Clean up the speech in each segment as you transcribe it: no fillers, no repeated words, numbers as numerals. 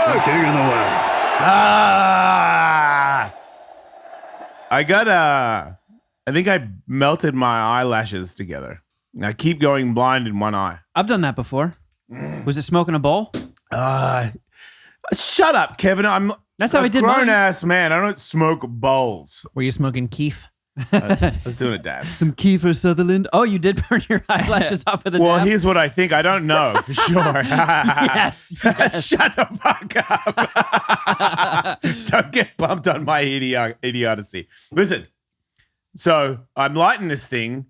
King of the West. I think I melted my eyelashes together. I keep going blind in one eye. I've done that before. Was it smoking a bowl? Shut up, Kevin. That's how I did grown mine. ass man. I don't smoke bowls. Were you smoking Keef? I was doing a dab. Some Kiefer Sutherland. Oh, you did burn your eyelashes off with a Well, dab? here's what I think. I don't know for sure. yes. Shut the fuck up. Don't get bumped on my idiocy. Listen, so I'm lighting this thing.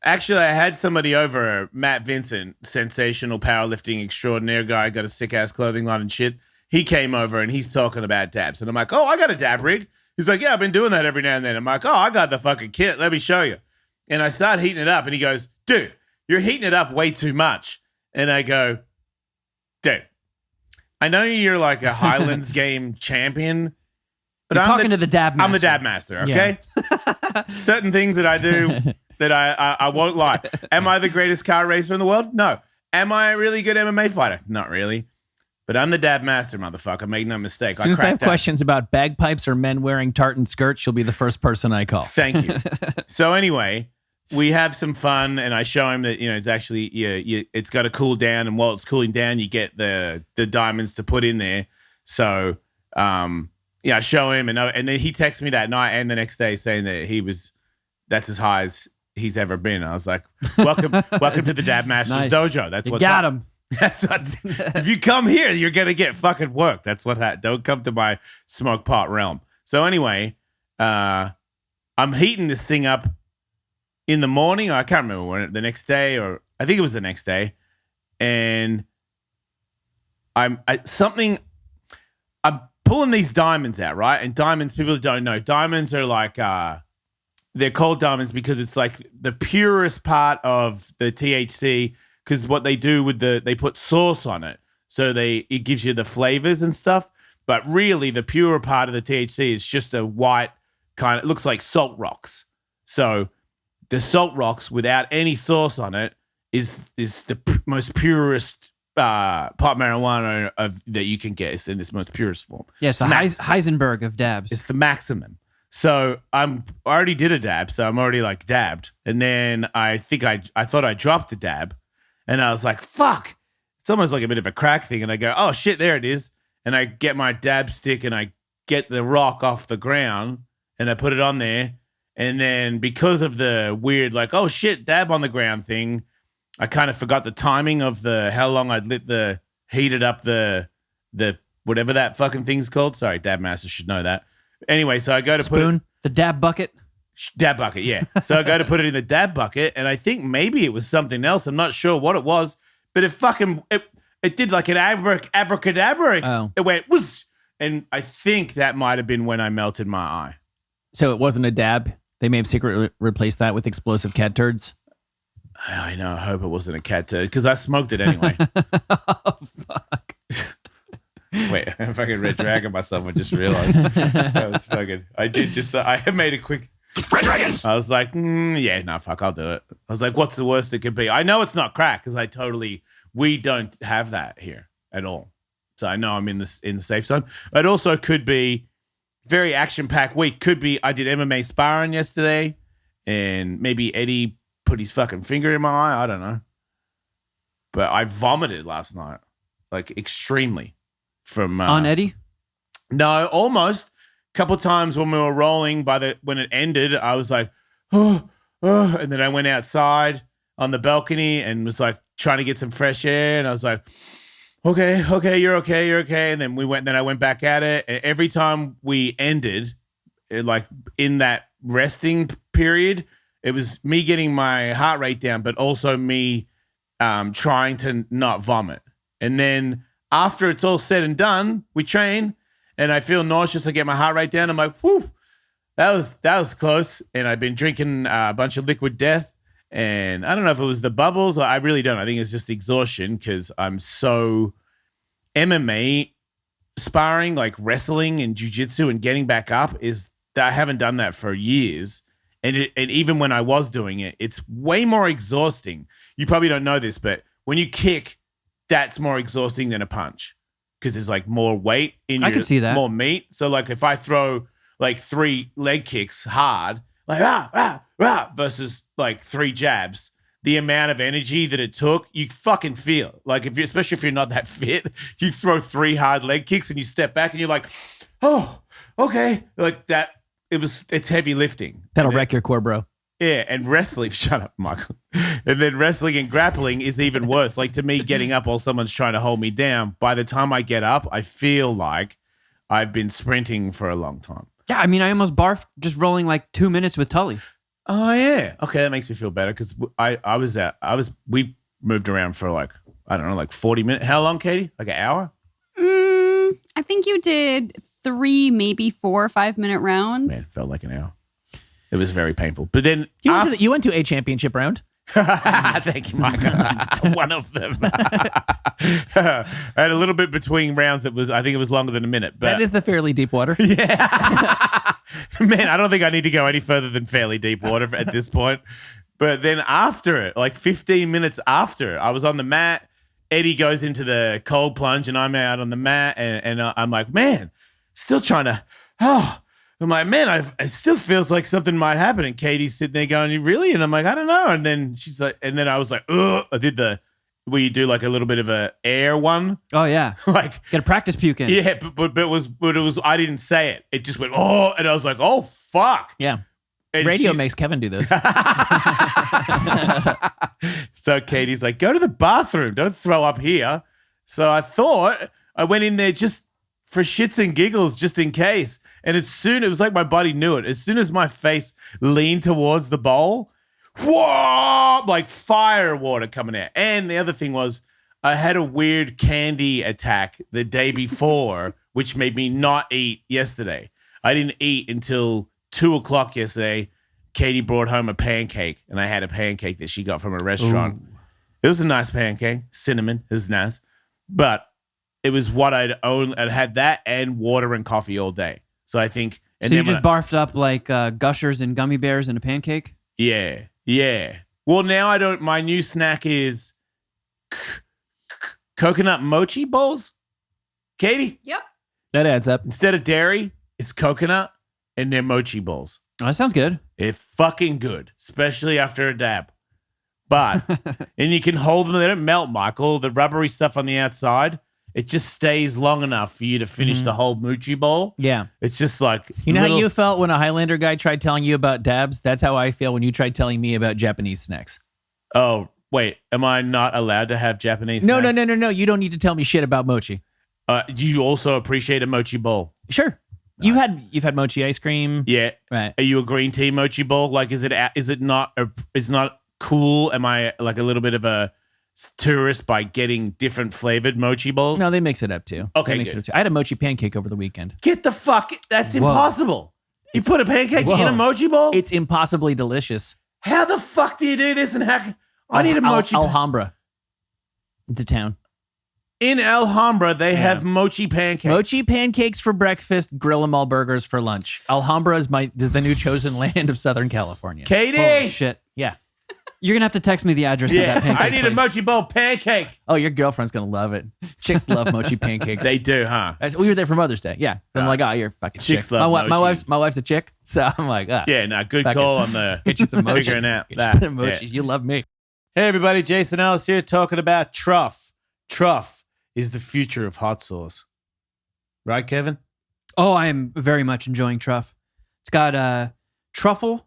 Actually, I had somebody over, Matt Vincent, sensational powerlifting extraordinaire guy, got a sick-ass clothing line and shit. He came over and he's talking about dabs. And I'm like, oh, I got a dab rig. He's like, yeah, I've been doing that every now and then. I'm like, oh, I got the fucking kit. Let me show you. And I start heating it up. And he goes, dude, you're heating it up way too much. And I go, dude, I know you're like a Highlands game champion, but You're talking to the dab master. I'm the dab master, okay? Certain things that I do that I won't lie. Am I the greatest car racer in the world? No. Am I a really good MMA fighter? Not really. But I'm the dab master, motherfucker. Make no mistake. As soon as I have questions about bagpipes or men wearing tartan skirts, you'll be the first person I call. Thank you. So anyway, we have some fun, and I show him that it's actually it's got to cool down, and while it's cooling down, you get the diamonds to put in there. So I show him, and then he texts me that night and the next day saying that that's as high as he's ever been. I was like, welcome to the Dab Masters dojo. That's what got him. That's what. If you come here, you're gonna get fucking work. That's what. Don't come to my smoke pot realm. So anyway, I'm heating this thing up in the morning. I can't remember when. The next day, or I think it was the next day, and I'm pulling these diamonds out, right? And diamonds, people don't know, diamonds are like they're called diamonds because it's like the purest part of the THC. Because what they do with they put sauce on it, so it gives you the flavors and stuff. But really, the pure part of the THC is just a white kind of, it looks like salt rocks. So the salt rocks without any sauce on it is the most purest pot marijuana that you can get. It's in its most purest form. Yes, the Heisenberg of dabs. It's the maximum. So I already did a dab, so I'm already like dabbed, and then I think I thought I dropped the dab. And I was like, fuck, it's almost like a bit of a crack thing. And I go, oh, shit, there it is. And I get my dab stick and I get the rock off the ground and I put it on there. And then because of the weird, like, oh, shit, dab on the ground thing, I kind of forgot the timing of how long I'd heated up the whatever that fucking thing's called. Sorry, dab master should know that. Anyway, so I go to Spoon, the dab bucket. Dab bucket, yeah. So I go to put it in the dab bucket, and I think maybe it was something else. I'm not sure what it was, but it did like an abracadabra. Oh. It went whoosh, and I think that might have been when I melted my eye. So it wasn't a dab? They may have secretly replaced that with explosive cat turds? I know. I hope it wasn't a cat turd because I smoked it anyway. Oh, fuck. Wait, I'm fucking red dragon myself. I just realized that was fucking. I made a quick. Red Dragons! I was like, yeah, no, fuck, I'll do it. I was like, what's the worst it could be? I know it's not crack because we don't have that here at all. So I know I'm in the safe zone. It also could be very action-packed week. Could be I did MMA sparring yesterday and maybe Eddie put his fucking finger in my eye. I don't know. But I vomited last night, like extremely from... on Eddie? No, almost. Couple times when we were rolling, when it ended, I was like, oh, and then I went outside on the balcony and was like trying to get some fresh air, and I was like, okay, you're okay, and then I went back at it, and every time we ended, like in that resting period, it was me getting my heart rate down, but also me trying to not vomit, and then after it's all said and done, we train. And I feel nauseous. I get my heart rate down. I'm like, whew, that was close. And I've been drinking a bunch of liquid death. And I don't know if it was the bubbles or I really don't. I think it's just exhaustion because I'm so MMA sparring, like wrestling and jiu-jitsu and getting back up I haven't done that for years. And even when I was doing it, it's way more exhausting. You probably don't know this, but when you kick, that's more exhausting than a punch. because there's like more weight in I your, could see that. more meat. So like if I throw like 3 leg kicks hard, like versus like 3 jabs, the amount of energy that it took, you fucking feel. Like if you, especially if you're not that fit, you throw 3 hard leg kicks and you step back and you're like, oh, okay, like that. It's heavy lifting. That'll And then- wreck your core, bro. Yeah, and wrestling, shut up, Michael. And then wrestling and grappling is even worse. Like to me, getting up while someone's trying to hold me down, by the time I get up, I feel like I've been sprinting for a long time. Yeah, I mean, I almost barfed just rolling like 2 minutes with Tully. Oh, yeah. Okay, that makes me feel better because we moved around for like, I don't know, like 40 minutes. How long, Katie? Like an hour? I think you did 3, maybe 4 or 5 minute rounds. Man, it felt like an hour. It was very painful. But then You went to a championship round. thank you, Michael. One of them. I had a little bit between rounds that was, I think it was longer than a minute. But That is the fairly deep water. yeah. Man, I don't think I need to go any further than fairly deep water at this point. But then after it, like 15 minutes after, I was on the mat. Eddie goes into the cold plunge and I'm out on the mat. And I'm like, man, still trying to, I'm like, man, it still feels like something might happen. And Katie's sitting there going, you really? And I'm like, I don't know. And then she's like, and then I was like, ugh. I did where you do like a little bit of a air one. Oh, yeah. Like, Got to practice puking. yeah, but it was, I didn't say it. It just went, oh, and I was like, oh, fuck. Yeah. And Radio she- makes Kevin do those. So Katie's like, go to the bathroom. Don't throw up here. So I thought I went in there just for shits and giggles, just in case. And it was like my body knew it. As soon as my face leaned towards the bowl, whoa, like fire water coming out. And the other thing was I had a weird candy attack the day before, which made me not eat yesterday. I didn't eat until 2:00 yesterday. Katie brought home a pancake, and I had a pancake that she got from a restaurant. Ooh. It was a nice pancake, cinnamon, it was nice, but it was what I'd had that and water and coffee all day. So I think, and So you then just barfed up like Gushers and gummy bears in a pancake? yeah. Well, now I don't. My new snack is coconut mochi bowls. Katie, Yep. That adds up. instead of dairy, it's coconut, and they're mochi bowls. Oh, that sounds good. It's fucking good, especially after a dab. But, and you can hold them, they don't melt, Michael. The rubbery stuff on the outside, it just stays long enough for you to finish the whole mochi bowl. Yeah. It's just like, You know how you felt when a Highlander guy tried telling you about dabs? That's how I feel when you tried telling me about Japanese snacks. oh, wait, am I not allowed to have Japanese No. snacks? You don't need to tell me shit about mochi. Do you also appreciate a mochi bowl? Sure. You've had mochi ice cream. Yeah. Right. Are you a green tea mochi bowl? Like, is it not cool? Am I like a little bit of a tourist by getting different flavored mochi bowls? No, they mix it up too. Okay, They mix good. it up too. I had a mochi pancake over the weekend. Get the fuck. That's Whoa. impossible. You put a pancake in a Whoa. mochi bowl? It's impossibly delicious. How the fuck do you do this? And I need a mochi. Alhambra. It's a town. In Alhambra, they have mochi pancakes. Mochi pancakes for breakfast, grill 'em all burgers for lunch. Alhambra is the new chosen land of Southern California. Katie. Holy shit. Yeah. You're going to have to text me the address of Yeah, that pancake I need a place. mochi bowl pancake. Oh, your girlfriend's gonna love it. Chicks love mochi pancakes. They do, huh? We were there for Mother's Day. Yeah. I'm like, oh, you're a fucking Chicks chick. love My mochi. wife's a chick, so I'm like, Yeah, no, good Fuck call it. on the get you some mochi. figuring out Get you that. some mochi. Yeah. You love me. Hey, everybody, Jason Ellis here talking about truff. Truff is the future of hot sauce. Right, Kevin? Oh, I am very much enjoying truff. It's got truffle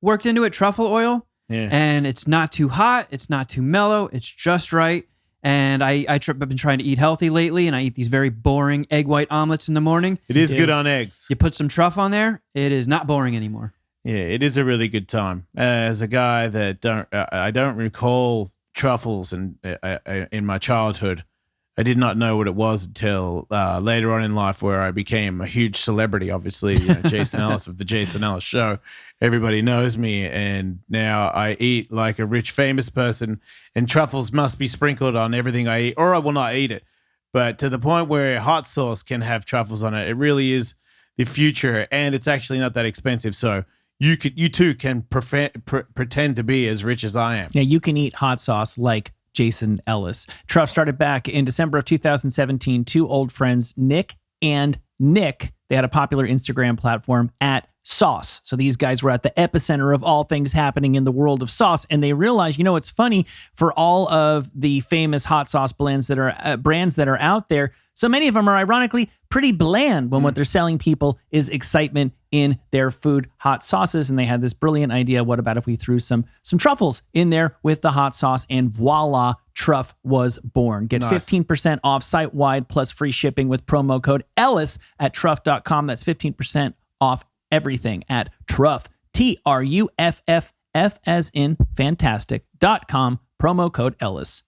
worked into it, truffle oil, Yeah. and it's not too hot. It's not too mellow. It's just right. And I've been trying to eat healthy lately, and I eat these very boring egg white omelets in the morning. It is good on eggs. You put some truff on there, it is not boring anymore. Yeah, it is a really good time. As a guy that I don't recall truffles in my childhood. I did not know what it was until later on in life, where I became a huge celebrity. Obviously, Jason Ellis of the Jason Ellis Show. Everybody knows me, and now I eat like a rich, famous person. And truffles must be sprinkled on everything I eat, or I will not eat it. But to the point where hot sauce can have truffles on it, it really is the future, and it's actually not that expensive. So you too can pretend to be as rich as I am. Yeah, you can eat hot sauce like Jason Ellis. Truff started back in December of 2017. Two old friends, Nick and Nick, they had a popular Instagram platform at Sauce. So these guys were at the epicenter of all things happening in the world of sauce. And they realized, it's funny, for all of the famous hot sauce brands that are out there, so many of them are ironically pretty bland when what they're selling people is excitement in their food hot sauces. And they had this brilliant idea. What about if we threw some truffles in there with the hot sauce? And voila, Truff was born. Get 15% off site-wide plus free shipping with promo code Ellis at truff.com. That's 15% off everything at Truff, TRUFFF as in fantastic.com, promo code Ellis.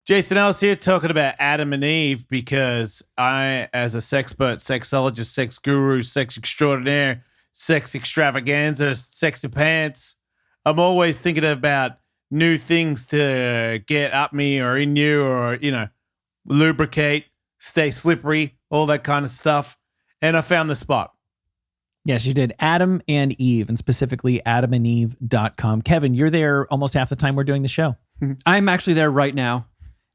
Jason Ellis here talking about Adam and Eve because I, as a sexpert, sexologist, sex guru, sex extraordinaire, sex extravaganza, sexy pants, I'm always thinking about new things to get up me or in you or, lubricate, stay slippery, all that kind of stuff. And I found the spot. Yes, you did. Adam and Eve, and specifically adamandeve.com. Kevin, you're there almost half the time we're doing the show. I'm actually there right now.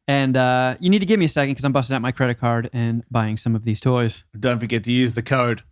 And you need to give me a second because I'm busting out my credit card and buying some of these toys. Don't forget to use the code.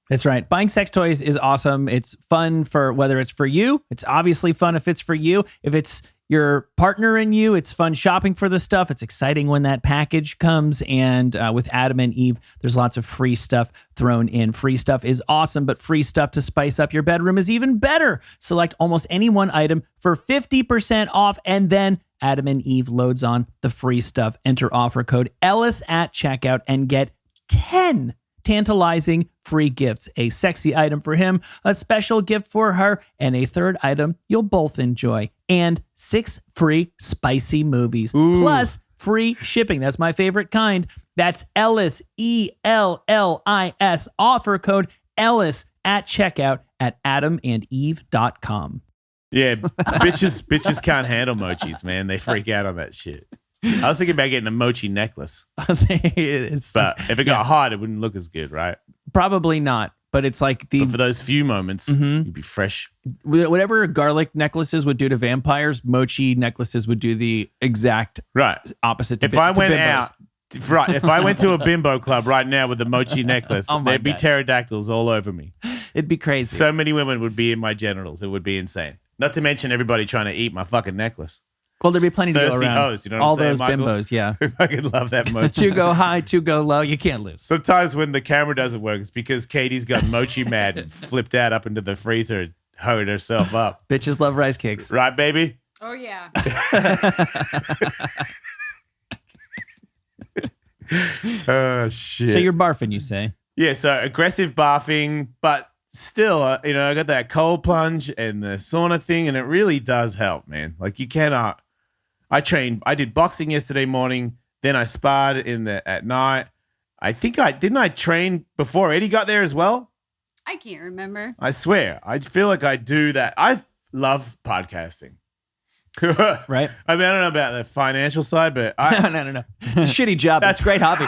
That's right. Buying sex toys is awesome. It's fun for whether it's for you. It's obviously fun if it's for you. If it's your partner and you, it's fun shopping for the stuff. It's exciting when that package comes. And with Adam and Eve, there's lots of free stuff thrown in. Free stuff is awesome, but free stuff to spice up your bedroom is even better. Select almost any one item for 50% off, and then Adam and Eve loads on the free stuff. Enter offer code Ellis at checkout and get 10 tantalizing free gifts. A sexy item for him, a special gift for her, and a third item you'll both enjoy. And 6 free spicy movies. Ooh. Plus free shipping. That's my favorite kind. That's Ellis, ELLIS. Offer code Ellis at checkout at adamandeve.com. Yeah, bitches can't handle mochis, man. They freak out on that shit. I was thinking about getting a mochi necklace, but if it got hot, it wouldn't look as good, right? Probably not. But it's like But for those few moments, you'd be fresh. Whatever garlic necklaces would do to vampires, mochi necklaces would do the exact opposite. If I went out, if I went to a bimbo club right now with a mochi necklace, there'd be pterodactyls all over me. It'd be crazy. So many women would be in my genitals. It would be insane. Not to mention everybody trying to eat my fucking necklace. Well, there'd be plenty to go Thirsty around. hoes, you know what all I'm saying, those Michael? bimbos, yeah. I fucking love that mochi. Two go high, two go low. You can't lose. Sometimes when the camera doesn't work, it's because Katie's got mochi mad and flipped out up into the freezer and hoed herself up. Bitches love rice cakes. Right, baby? Oh, yeah. Oh, shit. So you're barfing, you say? Yeah, so aggressive barfing, but still, I got that cold plunge and the sauna thing, and it really does help, man. Like, you cannot. I did boxing yesterday morning, then I sparred at night. I think didn't I train before Eddie got there as well? I can't remember. I swear. I feel like I do that. I love podcasting. Right? I mean, I don't know about the financial side, but No. It's a shitty job. That's a great hobby.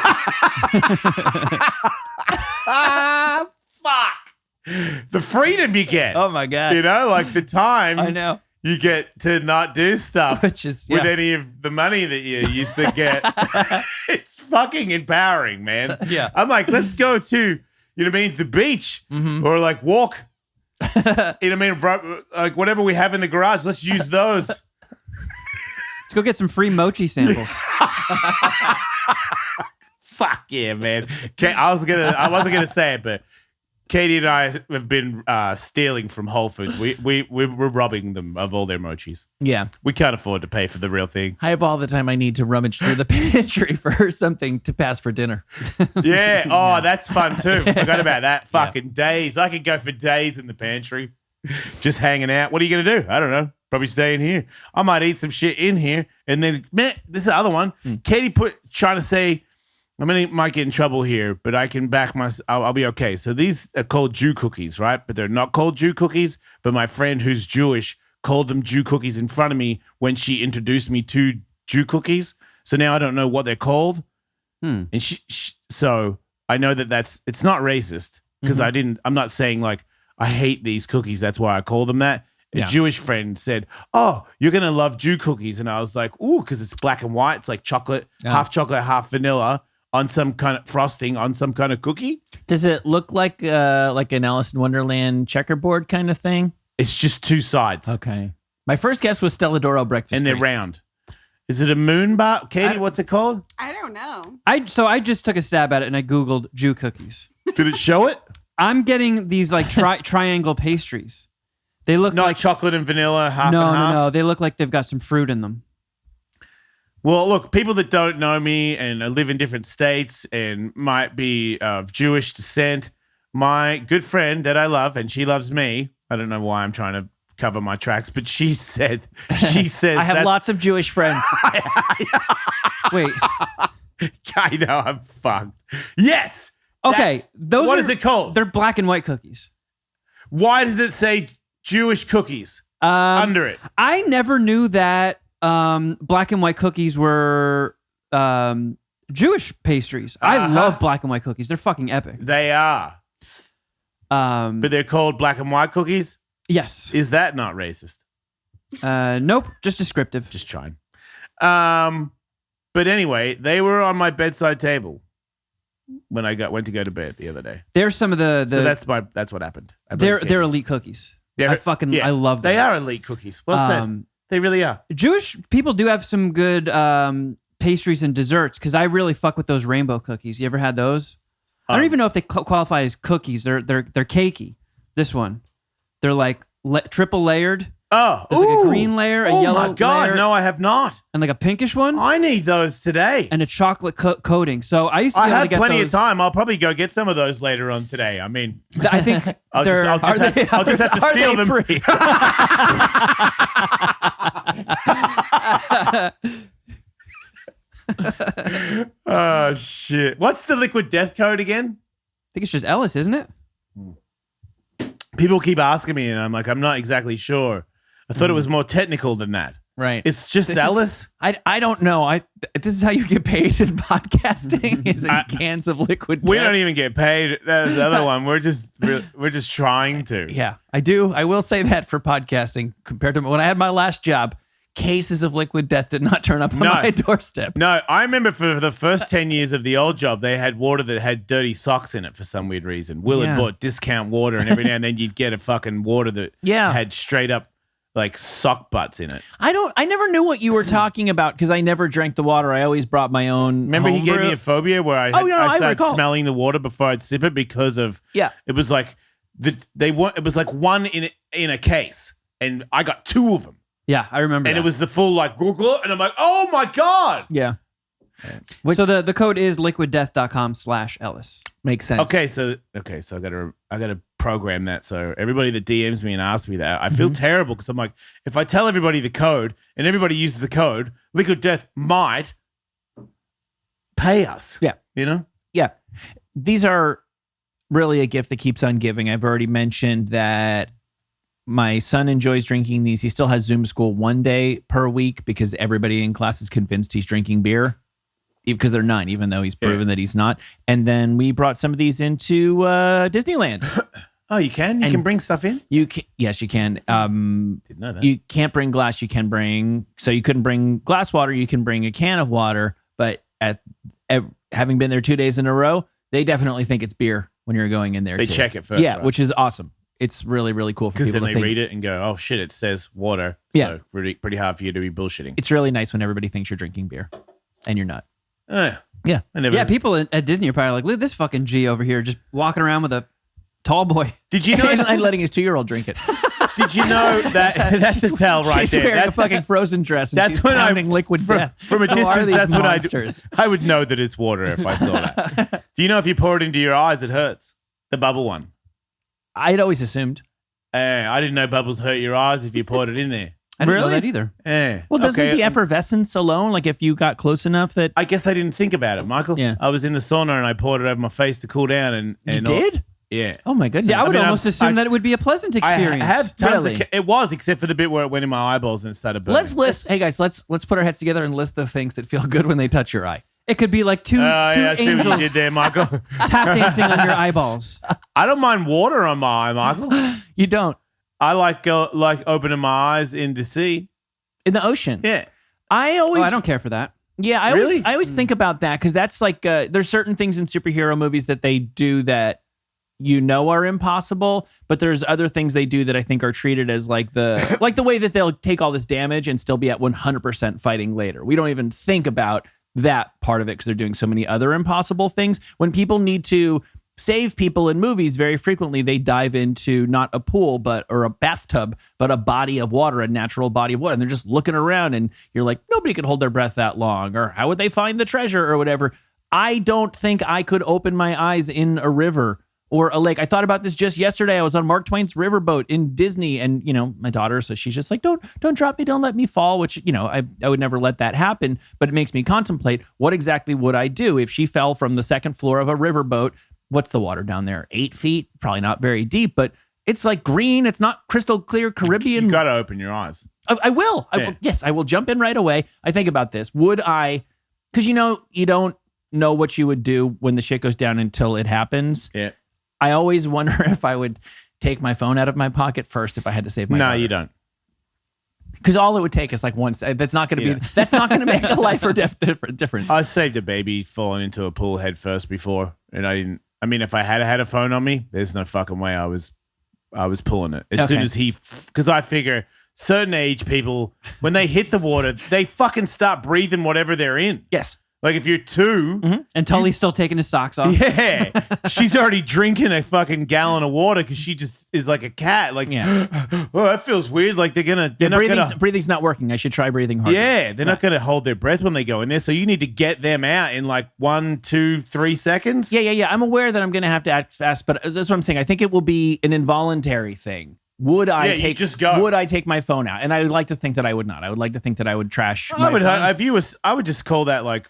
Fuck. The freedom you get. Oh, my God. Like the time. I know. You get to not do stuff Which is, with any of the money that you used to get. It's fucking empowering, man. Yeah. I'm like, let's go to, the beach or like walk. Like whatever we have in the garage, let's use those. Let's go get some free mochi samples. Fuck yeah, man. I wasn't gonna say it, but Katie and I have been stealing from Whole Foods. We're robbing them of all their mochis. Yeah. We can't afford to pay for the real thing. I have all the time I need to rummage through the pantry for something to pass for dinner. Yeah. Oh, that's fun too. Forgot about that. Fucking days. I could go for days in the pantry, just hanging out. What are you gonna do? I don't know. Probably stay in here. I might eat some shit in here, and then man, this is the other one. Katie trying to say, might get in trouble here, but I can back I'll be okay. So these are called Jew cookies, right? But they're not called Jew cookies. But my friend who's Jewish called them Jew cookies in front of me when she introduced me to Jew cookies. So now I don't know what they're called. And so I know it's not racist because I'm not saying like I hate these cookies. That's why I call them that. A Yeah. Jewish friend said, "Oh, you're gonna love Jew cookies," and I was like, "Ooh," because it's black and white. It's like chocolate, half vanilla on some kind of frosting on some kind of cookie. Does it look like an Alice in Wonderland checkerboard kind of thing? It's just two sides, Okay. My first guess was Stelladoro breakfast and they're treats. round. Is it a moon bar, Katie? What's it called? I don't know. I just took a stab at it and I Googled Jew cookies. Did it show it? I'm getting these like triangle pastries. They look Not like chocolate and vanilla, half and half. No. They look like they've got some fruit in them. Well, look, people that don't know me and live in different states and might be of Jewish descent, my good friend that I love and she loves me. I don't know why I'm trying to cover my tracks, but she says I have lots of Jewish friends. Wait. I know I'm fucked. Yes. Okay, What is it called? They're black and white cookies. Why does it say Jewish cookies under it? I never knew that black and white cookies were Jewish pastries. I love black and white cookies. They're fucking epic. They are. But they're called black and white cookies? Yes. Is that not racist? Nope. Just descriptive. Just trying. But anyway, they were on my bedside table when I went to go to bed the other day. They're some of the So that's what happened. they're elite cookies. I love them. They are elite cookies. Well said. They really are. Jewish people do have some good pastries and desserts because I really fuck with those rainbow cookies. You ever had those? I don't even know if they qualify as cookies. They're cakey. This one, they're like triple layered. Oh, There's like a green layer, a yellow Oh my God, layer, no, I have not. and like a pinkish one, I need those today. and a chocolate coating. So I used to be I able to have get plenty those. of time. I'll probably go get some of those later on today. I mean, I think I'll they're. just have to steal them. Free? Oh shit! What's the liquid death code again? I think it's just Ellis, isn't it? People keep asking me, and I'm like, I'm not exactly sure. I thought it was more technical than that. Right. It's just Ellis. I don't know. This is how you get paid in podcasting is in cans of liquid We death. don't even get paid. That's the other one. We're just trying to. Yeah, I do. I will say that for podcasting compared to when I had my last job, cases of liquid death did not turn up on my doorstep. No, I remember for the first 10 years of the old job, they had water that had dirty socks in it for some weird reason. Will had bought discount water, and every now and then you'd get a fucking water that had straight up like sock butts in it. I never knew what you were talking about because I never drank the water. I always brought my own. Remember he gave homebrew. me a phobia where I started recall. smelling the water before I'd sip it because of it was like it was like one in a case, and I got two of them. Yeah, I remember. And that. it was the full like Google, and I'm like, oh my God. Yeah. So the code is liquiddeath.com/Ellis. Makes sense. Okay, so I gotta program that so everybody that DMs me and asks me that, I feel terrible because I'm like, if I tell everybody the code and everybody uses the code, Liquid Death might pay us. Yeah. You know? Yeah. These are really a gift that keeps on giving. I've already mentioned that my son enjoys drinking these. He still has Zoom school 1 day per week because everybody in class is convinced he's drinking beer because they're 9, even though he's proven that he's not. And then we brought some of these into Disneyland. Oh, you can? You can bring stuff in? You can, yes, you can. Didn't know that. You can't bring glass. You can bring, so you couldn't bring glass water. You can bring a can of water, but having been there 2 days in a row, they definitely think it's beer when you're going in there. They too. check it first. Yeah, right? which is awesome. It's really, really cool for Because people then to they think. read it and go, oh shit, it says water. Yeah. So pretty hard for you to be bullshitting. It's really nice when everybody thinks you're drinking beer and you're not. Yeah. Yeah. Yeah, people at Disney are probably like, look at this fucking G over here just walking around with a tall boy. Did you know and letting his 2-year-old drink it. Did you know that that's a tell right she's there? wearing That's a fucking frozen dress and that's she's when pounding liquid death. From a Who are distance, these that's what monsters? I would know that it's water if I saw that. Do you know if you pour it into your eyes, it hurts? The bubble one. I'd always assumed. I didn't know bubbles hurt your eyes if you poured it in there. I didn't know Really? that either. Well, doesn't the effervescence alone, like if you got close enough that... I guess I didn't think about it, Michael. Yeah. I was in the sauna and I poured it over my face to cool down. And You did? Yeah. Oh my goodness. Yeah, I would mean, almost assume that it would be a pleasant I experience. have tons Really? of... It was, except for the bit where it went in my eyeballs and started burning. Let's list... Hey guys, let's put our heads together and list the things that feel good when they touch your eye. It could be like two Yeah, I see what you angels did there, Michael. tap dancing on your eyeballs. I don't mind water on my eye, Michael. You don't. I like opening my eyes in the sea. In the ocean. Yeah. I always I don't care for that. Yeah, I Really? always think about that because that's like there's certain things in superhero movies that they do that are impossible, but there's other things they do that I think are treated as like the way that they'll take all this damage and still be at 100% fighting later. We don't even think about that part of it because they're doing so many other impossible things. When people need to save people in movies, very frequently they dive into not a pool or a bathtub, but a body of water, a natural body of water. And they're just looking around and you're like, nobody could hold their breath that long, or how would they find the treasure or whatever. I don't think I could open my eyes in a river or a lake. I thought about this just yesterday. I was on Mark Twain's riverboat in Disney and, my daughter, so she's just like, don't drop me. Don't let me fall, which, I would never let that happen. But it makes me contemplate what exactly would I do if she fell from the second floor of a riverboat. What's the water down there? 8 feet? Probably not very deep, but it's like green. It's not crystal clear Caribbean. You got to open your eyes. I will. Yes, I will jump in right away. I think about this. Would I, because you don't know what you would do when the shit goes down until it happens. Yeah. I always wonder if I would take my phone out of my pocket first if I had to save my daughter. You don't. Because all it would take is like once. That's not going to make a life or difference. I saved a baby falling into a pool head first before, and I didn't. I mean, if I had a phone on me, there's no fucking way I was pulling it. As soon as because I figure certain age people, when they hit the water, they fucking start breathing whatever they're in. Yes. Like if you're 2. Mm-hmm. And Tully's still taking his socks off. Yeah. She's already drinking a fucking gallon of water because she just is like a cat. Like, oh, that feels weird. Like breathing's not working. I should try breathing harder. Yeah, they're not going to hold their breath when they go in there. So you need to get them out in like 1, 2, 3 seconds. Yeah. I'm aware that I'm going to have to act fast, but that's what I'm saying. I think it will be an involuntary thing. Would I take my phone out? And I would like to think that I would not. I would like to think that I would trash my phone. I would just call that like,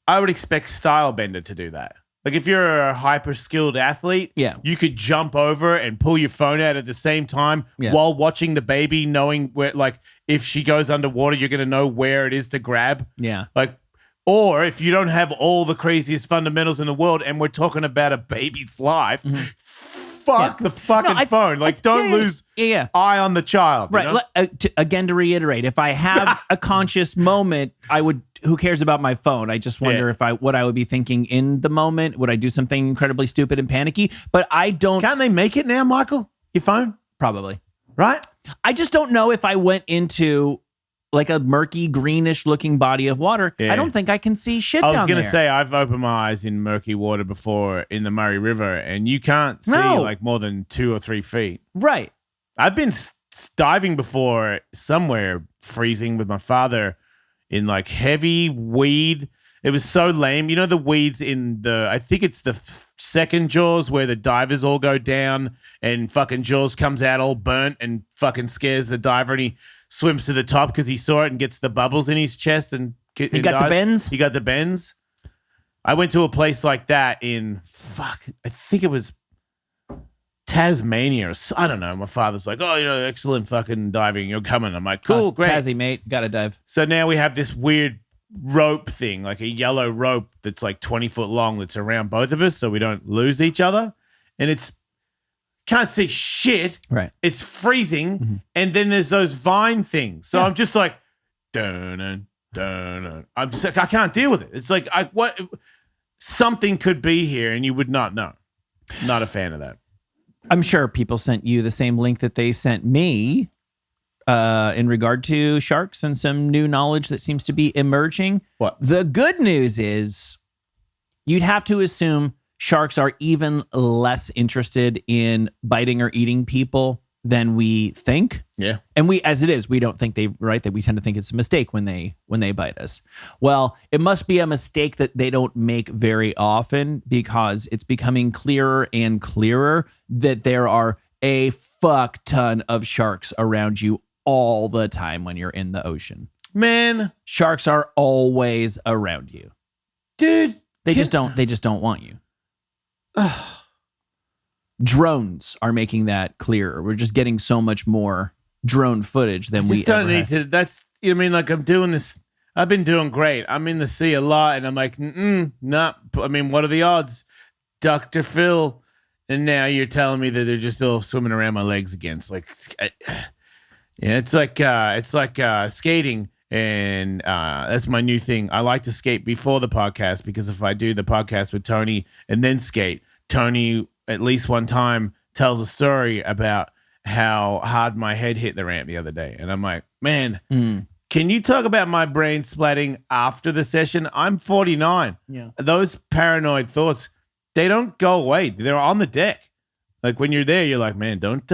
I would expect Stylebender to do that. Like if you're a hyper skilled athlete, you could jump over and pull your phone out at the same time while watching the baby, knowing where, like if she goes underwater, you're going to know where it is to grab. Yeah. Like, or if you don't have all the craziest fundamentals in the world and we're talking about a baby's life, fuck the fucking phone. Like don't lose eye on the child. Right. Again, to reiterate, if I have a conscious moment, who cares about my phone? I just wonder what I would be thinking in the moment. Would I do something incredibly stupid and panicky? But I don't. Can't they make it now, Michael? Your phone? Probably. Right? I just don't know if I went into like a murky, greenish looking body of water. Yeah. I don't think I can see shit down there. I was going to say, I've opened my eyes in murky water before in the Murray River, and you can't see like more than 2 or 3 feet. Right. I've been diving before somewhere freezing with my father in like heavy weed. It was so lame. You know the weeds in I think it's the second Jaws where the divers all go down and fucking Jaws comes out all burnt and fucking scares the diver and he swims to the top because he saw it and gets the bubbles in his chest and he got the bends? He got the bends. I went to a place like that in I think it was Tasmania. I don't know. My father's like, excellent fucking diving. You're coming. I'm like, cool, great. Tassie, mate. Gotta dive. So now we have this weird rope thing, like a yellow rope that's like 20 foot long that's around both of us so we don't lose each other. And can't see shit. Right. It's freezing. Mm-hmm. And then there's those vine things. So I'm just like, I'm just like, I can't deal with it. It's like, something could be here and you would not know. Not a fan of that. I'm sure people sent you the same link that they sent me in regard to sharks and some new knowledge that seems to be emerging. What? The good news is you'd have to assume sharks are even less interested in biting or eating people than we think. Yeah. And we don't think that we tend to think it's a mistake when they bite us. Well, it must be a mistake that they don't make very often because it's becoming clearer and clearer that there are a fuck ton of sharks around you all the time when you're in the ocean. Man, sharks are always around you. Dude, they just don't want you. Drones are making that clearer. We're just getting so much more drone footage than we don't need to. That's, I mean, like I'm doing this. I've been doing great. I'm in the sea a lot, and I'm like, nah. I mean, what are the odds? Dr. Phil and now you're telling me that they're just all swimming around my legs again. It's like, it's like skating, and that's my new thing. I like to skate before the podcast because if I do the podcast with Tony and then skate, Tony at least one time tells a story about how hard my head hit the ramp the other day, and I'm like, man. Can you talk about my brain splatting after the session? I'm 49. Yeah. Those paranoid thoughts, they don't go away. They're on the deck. Like when you're there, you're like, man, don't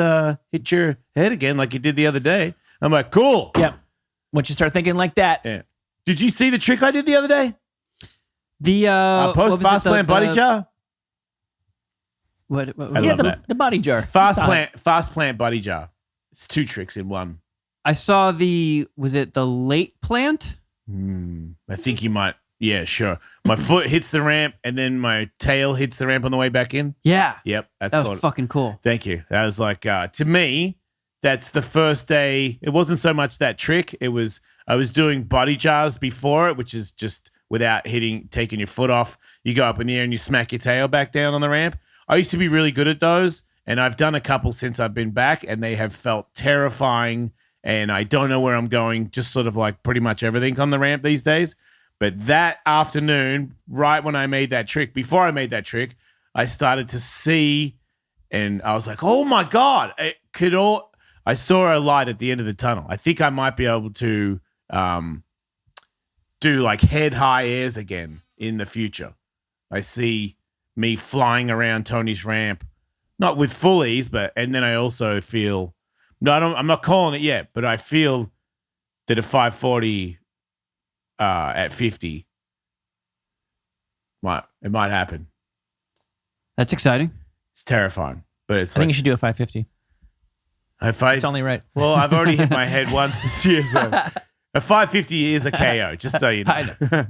hit your head again like you did the other day. I'm like, cool. Yep. Once you start thinking like that. Yeah. Did you see the trick I did the other day? The post fast plant body jar? What I love that. The body jar. Fast plant body jar. It's 2 tricks in one. I saw was it the late plant? I think you might. Yeah, sure. My foot hits the ramp and then my tail hits the ramp on the way back in. Yeah. Yep. That was fucking cool. Thank you. That was like, to me, that's the first day. It wasn't so much that trick. I was doing body jars before it, which is just without taking your foot off. You go up in the air and you smack your tail back down on the ramp. I used to be really good at those, and I've done a couple since I've been back, and they have felt terrifying. And I don't know where I'm going, just sort of like pretty much everything on the ramp these days. But that afternoon, right when I made that trick, before I made that trick, I started to see, and I was like, oh my God, I saw a light at the end of the tunnel. I think I might be able to do like head high airs again in the future. I see me flying around Tony's ramp, not with full ease, and then I also feel, I'm not calling it yet, but I feel that a 540 at 50 might happen. That's exciting. It's terrifying, but I think you should do a 550. It's only right. Well, I've already hit my head once this year, so a 550 is a KO, just so you know. I know.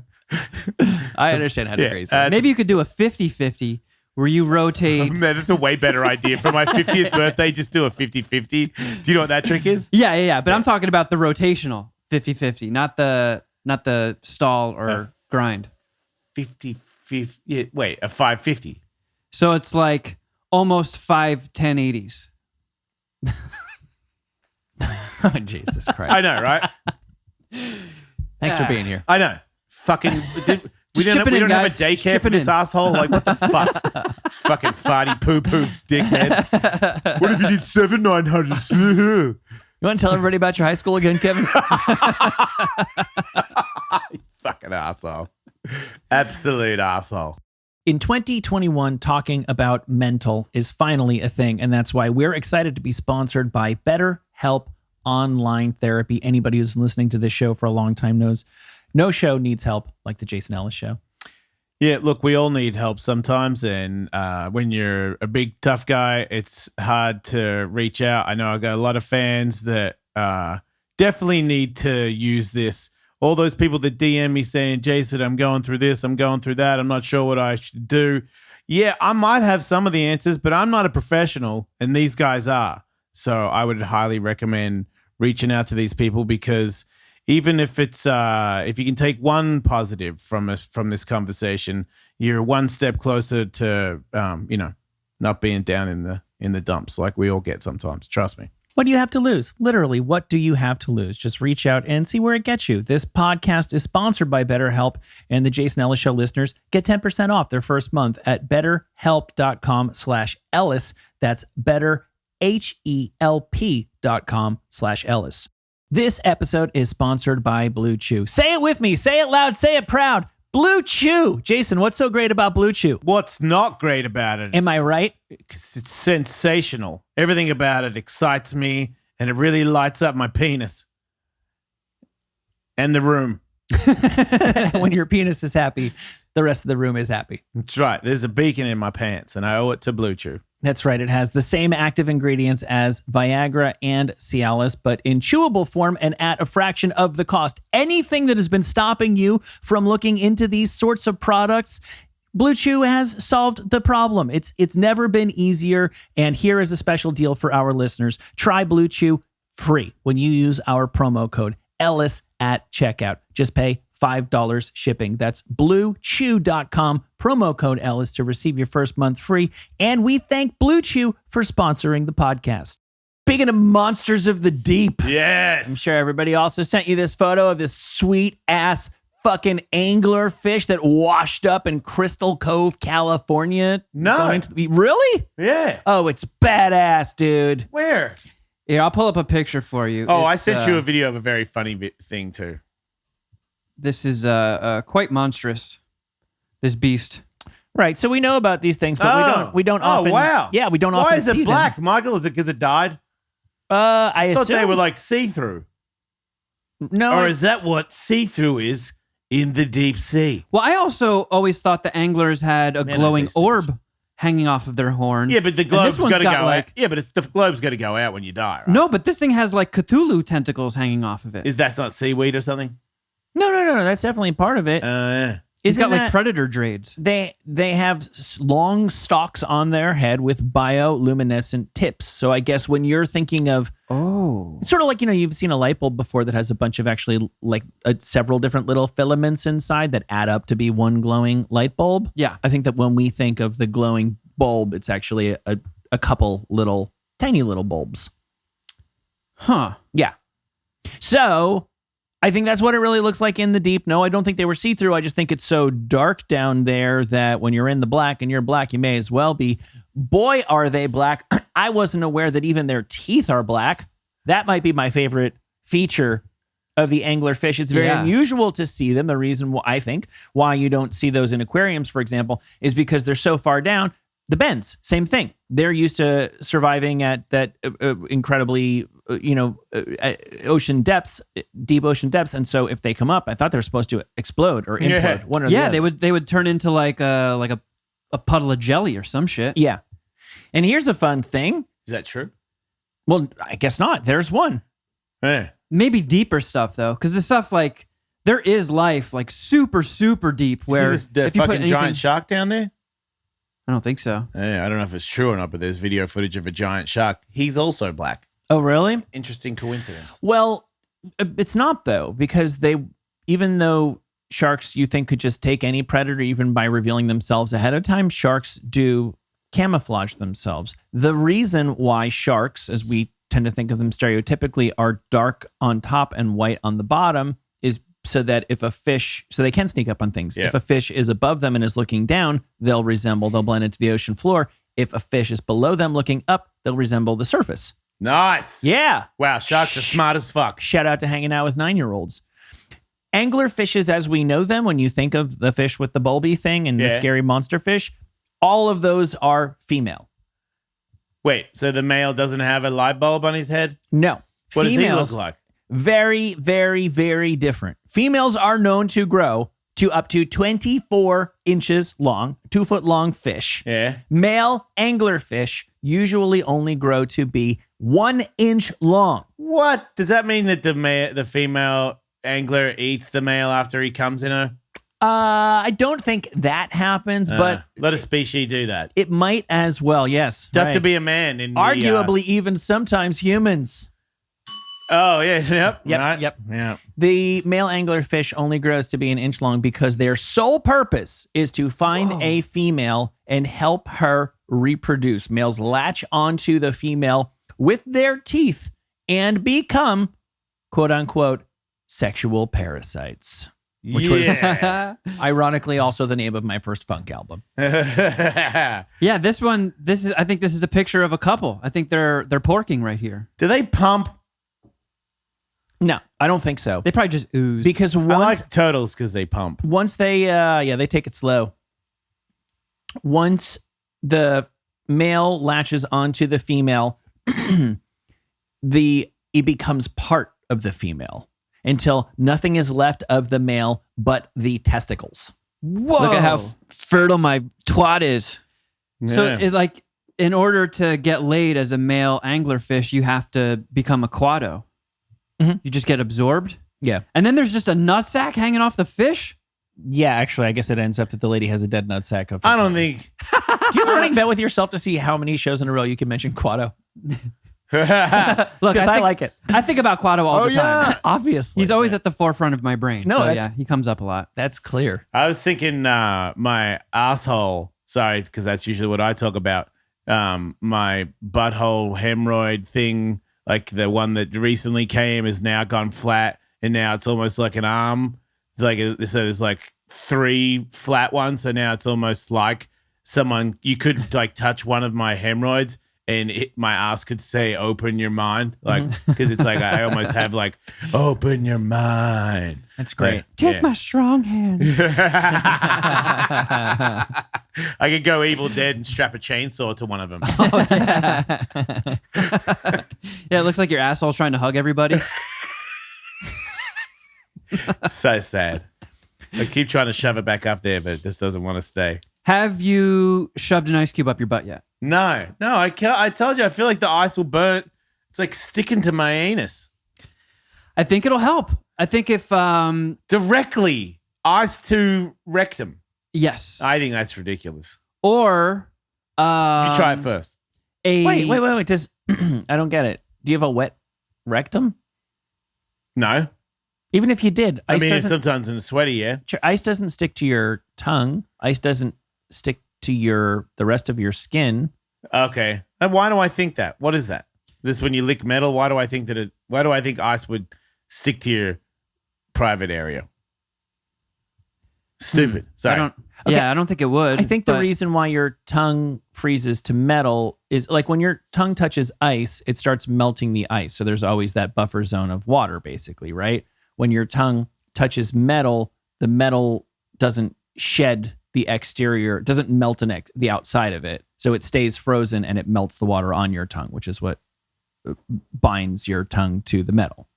I understand how to graze. Maybe you could do a 50-50 where you rotate. Man, that's a way better idea. For my 50th birthday, just do a 50-50. Do you know what that trick is? Yeah. But I'm talking about the rotational 50-50, not the stall or grind. 50-50. Yeah, wait, a 550. So it's like almost 5 1080s. Oh, Jesus Christ. I know, right? Thanks for being here. I know. Fucking... We don't have a daycare for this asshole. Like, what the fuck? Fucking farty poo-poo dickhead. What if you did 7 900s? You want to tell everybody about your high school again, Kevin? Fucking asshole. Absolute asshole. In 2021, talking about mental is finally a thing, and that's why we're excited to be sponsored by BetterHelp Online Therapy. Anybody who's listening to this show for a long time knows no show needs help like the Jason Ellis Show. Yeah, look, we all need help sometimes, and when you're a big, tough guy, it's hard to reach out. I know I got a lot of fans that definitely need to use this. All those people that DM me saying, Jason, I'm going through this, I'm going through that, I'm not sure what I should do. Yeah, I might have some of the answers, but I'm not a professional, and these guys are. So I would highly recommend reaching out to these people, because even if it's if you can take one positive from this conversation, you're one step closer to not being down in the dumps like we all get sometimes. Trust me. What do you have to lose? Literally, what do you have to lose? Just reach out and see where it gets you. This podcast is sponsored by BetterHelp, and the Jason Ellis Show listeners get 10% off their first month at betterhelp.com/Ellis. That's betterhelp.com/Ellis. This episode is sponsored by Blue Chew. Say it with me. Say it loud. Say it proud. Blue Chew. Jason, what's so great about Blue Chew? What's not great about it? Am I right? It's sensational. Everything about it excites me, and it really lights up my penis and the room. When your penis is happy, the rest of the room is happy. That's right. There's a beacon in my pants, and I owe it to Blue Chew. That's right. It has the same active ingredients as Viagra and Cialis, but in chewable form and at a fraction of the cost. Anything that has been stopping you from looking into these sorts of products, Blue Chew has solved the problem. It's never been easier, and here is a special deal for our listeners. Try Blue Chew free when you use our promo code Ellis at checkout. Just pay $5 shipping. That's BlueChew.com, promo code Ellis to receive your first month free. And we thank Blue Chew for sponsoring the podcast. Speaking of monsters of the deep, Yes. I'm sure everybody also sent you this photo of this sweet ass fucking angler fish that washed up in Crystal Cove, California. No. Really? Yeah. Oh, it's badass, dude. Where? Yeah, I'll pull up a picture for you. Oh, I It's, sent you a video of a very funny thing too. This is quite monstrous. This beast. Right. So we know about these things, but we don't often. Oh, wow. Yeah, we don't Why often is it see black, Michael? Is it because it died? I thought they assume- were like see-through. No. Or is that what see-through is in the deep sea? Well, I also always thought the anglers had a Man, I glowing say so much. orb hanging off of their horn. Yeah, but the And globe's this one's got to go got, out. Yeah, but the globe's got to go out when you die, right? No, but this thing has like Cthulhu tentacles hanging off of it. Is that not seaweed or something? No. That's definitely part of it. Yeah. It's got like that- predator dreads. They have long stalks on their head with bioluminescent tips. So I guess when you're thinking of, Oh. it's sort of like, you've seen a light bulb before that has a bunch of actually like several different little filaments inside that add up to be one glowing light bulb. Yeah. I think that when we think of the glowing bulb, it's actually a couple tiny little bulbs. Huh. Yeah. So I think that's what it really looks like in the deep. No, I don't think they were see-through. I just think it's so dark down there that when you're in the black and you're black, you may as well be. Boy, are they black. I wasn't aware that even their teeth are black. That might be my favorite feature of the anglerfish. It's very unusual to see them. The reason why you don't see those in aquariums, for example, is because they're so far down. The bends, same thing. They're used to surviving at that incredibly, ocean depths, deep ocean depths. And so if they come up, I thought they were supposed to explode or implode. Yeah. One or the other. they would turn into like a puddle of jelly or some shit. Yeah. And here's a fun thing. Is that true? Well, I guess not. There's one. Yeah. Maybe deeper stuff though, because the stuff like there is life like super super deep where See the if you put fucking anything, giant shark down there? I don't think so. Yeah, I don't know if it's true or not, but there's video footage of a giant shark. He's also black. Oh, really? Interesting coincidence. Well, it's not though, because even though sharks you think could just take any predator even by revealing themselves ahead of time, sharks do camouflage themselves. The reason why sharks, as we tend to think of them stereotypically, are dark on top and white on the bottom is so that so they can sneak up on things. Yeah. If a fish is above them and is looking down, they'll blend into the ocean floor. If a fish is below them looking up, they'll resemble the surface. Nice. Yeah. Wow, sharks are smart as fuck. Shout out to hanging out with 9-year-olds. Angler fishes as we know them, when you think of the fish with the bulby thing and the scary monster fish, all of those are female. Wait, so the male doesn't have a light bulb on his head? No. What Females, does he look like? very, very, very different. Females are known to grow to up to 24 inches long, 2 foot long fish. Yeah. Male anglerfish usually only grow to be 1 inch long. What? Does that mean that the female angler eats the male after he comes in her? I don't think that happens, but let a species do that. it might as well, yes. Just right. to be a man. In Arguably, even sometimes humans. Oh, yeah. Yep. Yep, Right? yep. Yeah. The male anglerfish only grows to be 1 inch long because their sole purpose is to find a female and help her reproduce. Males latch onto the female with their teeth and become, quote unquote, sexual parasites. Which was ironically also the name of my first funk album. Yeah, I think this is a picture of a couple. I think they're porking right here. Do they pump? No, I don't think so. They probably just ooze. Because I once like turtles because they pump. they take it slow. Once the male latches onto the female, it becomes part of the female until nothing is left of the male but the testicles. Whoa. Look at how fertile my twat is. So Yeah. it like in order to get laid as a male anglerfish, you have to become a quado. Mhm. You just get absorbed. Yeah. And then there's just a nutsack hanging off the fish. Yeah, actually, I guess it ends up that the lady has a dead nutsack. Of I don't think. Do you have a running bet with yourself to see how many shows in a row you can mention Quado? Look, Because I like it. I think about Quado all the time. Obviously. He's always at the forefront of my brain. No, so that's- yeah, he comes up a lot. That's clear. I was thinking my asshole. Sorry, because that's usually what I talk about. My butthole hemorrhoid thing, like the one that recently came, has now gone flat, and now it's almost like an arm. So there's like 3 flat ones, so now it's almost like you could like touch one of my hemorrhoids, and my ass could say "open your mind," like because it's like I almost have like "open your mind." That's great. Like, Take yeah. my strong hand. I could go Evil Dead and strap a chainsaw to one of them. Yeah, it looks like your asshole's trying to hug everybody. So sad. I keep trying to shove it back up there, but it just doesn't want to stay. Have you shoved an ice cube up your butt yet? No, I can't. I told you, I feel like the ice will burn. It's like sticking to my anus I think it'll help. I think if directly, ice to rectum. yes, I think that's ridiculous. or You try it first. Wait. Does I don't get it. Do you have a wet rectum? No, Even if you did, I ice mean doesn't, sometimes in sweaty, yeah. ice doesn't stick to your tongue. Ice doesn't stick to the rest of your skin. Okay, and why do I think that? What is that? This when you lick metal. Why do I think that? Why do I think ice would stick to your private area? Stupid. Sorry. I don't think it would. I think the but- reason why your tongue freezes to metal is like when your tongue touches ice, it starts melting the ice. So there's always that buffer zone of water, basically, right? When your tongue touches metal, the metal doesn't shed the exterior, doesn't melt the outside of it. So it stays frozen and it melts the water on your tongue, which is what binds your tongue to the metal.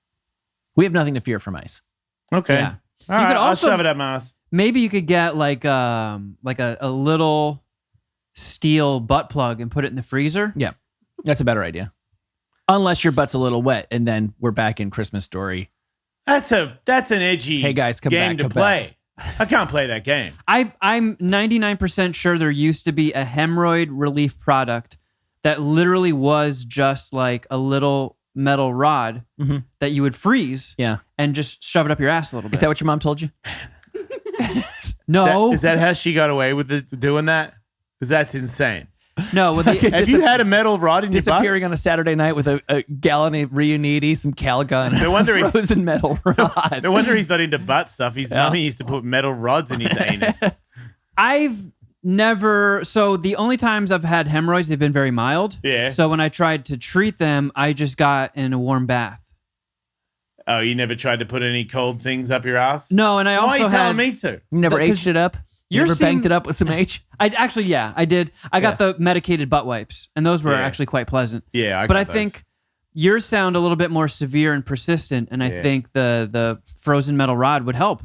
We have nothing to fear from ice. Okay. Yeah. All You right, could also- I'll shove it up my ass. Maybe you could get like a little steel butt plug and put it in the freezer. Yeah, that's a better idea. Unless your butt's a little wet, and then we're back in Christmas Story. That's an edgy Hey, guys, come game back, to come play. I can't play that game. I'm 99% sure there used to be a hemorrhoid relief product that literally was just like a little metal rod Mhm. that you would freeze Yeah. and just shove it up your ass a little bit. Is that what your mom told you? No. Is that how she got away with doing that? Because that's insane. No. With the, Have you had a metal rod in your butt? Disappearing on a Saturday night with a gallon of Reuniti, some Calgon, and No wonder a frozen metal rod. No wonder he's not into butt stuff. His Yeah. mummy used to put metal rods in his anus. I've never. So the only times I've had hemorrhoids, they've been very mild. Yeah. So when I tried to treat them, I just got in a warm bath. Oh, you never tried to put any cold things up your ass? No, and I also Why are you had. telling me to? You never Because H'd it up? You you're never banked seeing- it up with some H? I actually, yeah, I did. I got the medicated butt wipes, and those were Yeah. actually quite pleasant. Yeah, But got I those. think yours sound a little bit more severe and persistent, and I Yeah. think the frozen metal rod would help.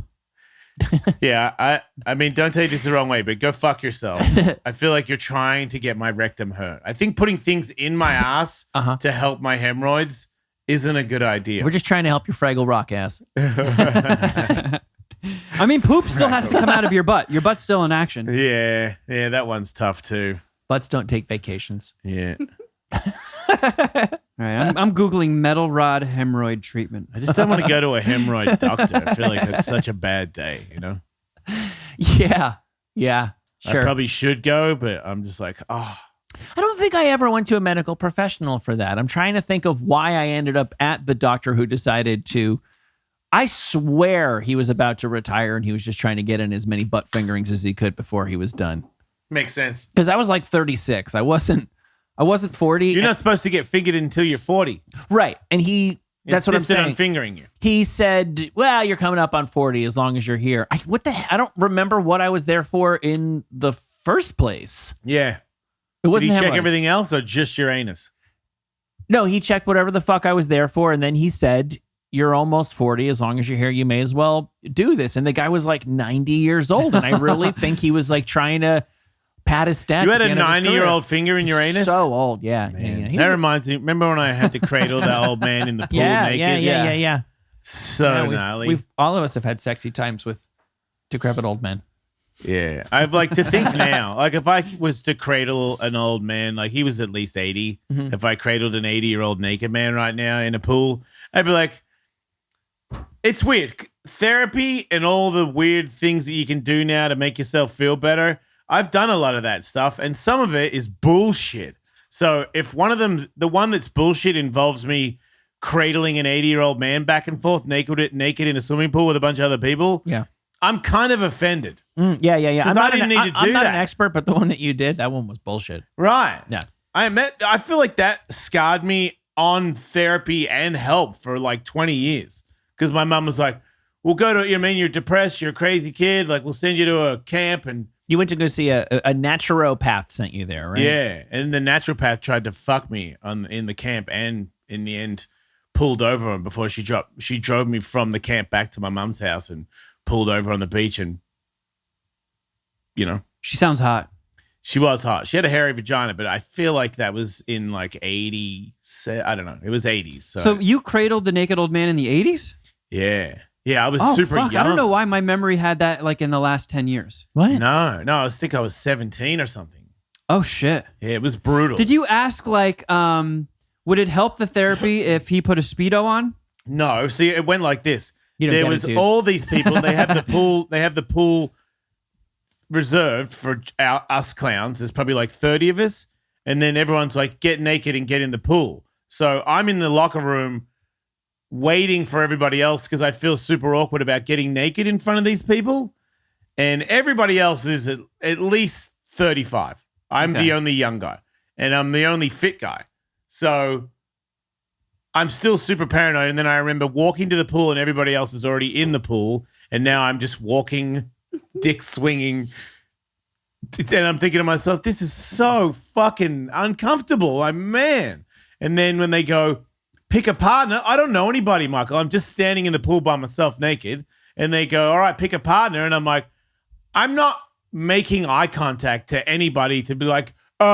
Yeah, I mean, don't take this the wrong way, but go fuck yourself. I feel like you're trying to get my rectum hurt. I think putting things in my ass Uh-huh. to help my hemorrhoids isn't a good idea. We're just trying to help your Fraggle Rock ass. I mean, poop still has to come out of your butt. Your butt's still in action. yeah, that one's tough too. Butts don't take vacations. Yeah. All right, I'm Googling metal rod hemorrhoid treatment. I just don't want to go to a hemorrhoid doctor. I feel like that's such a bad day, you know? Yeah. I Sure. probably should go, but I'm just like, oh. I don't think I ever went to a medical professional for that. I'm trying to think of why I ended up at the doctor who decided to. I swear he was about to retire and he was just trying to get in as many butt fingerings as he could before he was done. Makes sense. Because I was like 36. I wasn't 40. You're not supposed to get fingered until you're 40. Right. And that's what I'm Insisted saying. on fingering you. He said, well, you're coming up on 40 as long as you're here. I don't remember what I was there for in the first place. Yeah. It Did wasn't he check hemorrhoids. everything else or just your anus? No, he checked whatever the fuck I was there for. And then he said, you're almost 40. As long as you're here, you may as well do this. And the guy was like 90 years old. And I really think he was like trying to pat his stats. You had at a the end of his 90-year-old finger in your anus? So old, yeah. Man, He that was a- reminds me. Remember when I had to cradle that old man in the pool naked? Yeah. So Yeah, gnarly. we've all of us have had sexy times with decrepit old men. Yeah, I'd like to think now. Like if I was to cradle an old man, like he was at least 80. Mhm. If I cradled an 80-year-old naked man right now in a pool, I'd be like, it's weird. Therapy and all the weird things that you can do now to make yourself feel better. I've done a lot of that stuff, and some of it is bullshit. So if one of them, the one that's bullshit involves me cradling an 80-year-old man back and forth naked in a swimming pool with a bunch of other people, Yeah. I'm kind of offended. Yeah. 'Cause I didn't need to I'm do not that. an expert, but the one that you did, that one was bullshit. Right. Yeah. I feel like that scarred me on therapy and help for like 20 years. Because my mom was like, we'll go to, you're depressed, you're a crazy kid. Like, we'll send you to a camp. And You went to go see a naturopath sent you there, right? yeah. And the naturopath tried to fuck me in the camp and in the end pulled over before she drove me from the camp back to my mom's house and pulled over on the beach and, She sounds hot. she was hot. She had a hairy vagina, but I feel like that was in like 80. I don't know. It was 80s. So you cradled the naked old man in the 80s? Yeah. Yeah, I was Oh, super fuck. young. I don't know why my memory had that like in the last 10 years. What? No, I think I was 17 or something. Oh, shit. Yeah, it was brutal. Did you ask, like, would it help the therapy if he put a Speedo on? No, see, it went like this. You don't There get it, was dude. all these people. They have the pool. They have the pool reserved for us clowns. There's probably like 30 of us, and then everyone's like, get naked and get in the pool. So I'm in the locker room waiting for everybody else because I feel super awkward about getting naked in front of these people, and everybody else is at least 35. I'm Okay. the only young guy, and I'm the only fit guy. So I'm still super paranoid. And then I remember walking to the pool and everybody else is already in the pool. And now I'm just walking, dick swinging. And I'm thinking to myself, this is so fucking uncomfortable. Man. And then when they go, pick a partner, I don't know anybody, Michael. I'm just standing in the pool by myself naked. And they go, all right, pick a partner. And I'm like, I'm not making eye contact to anybody to be like, you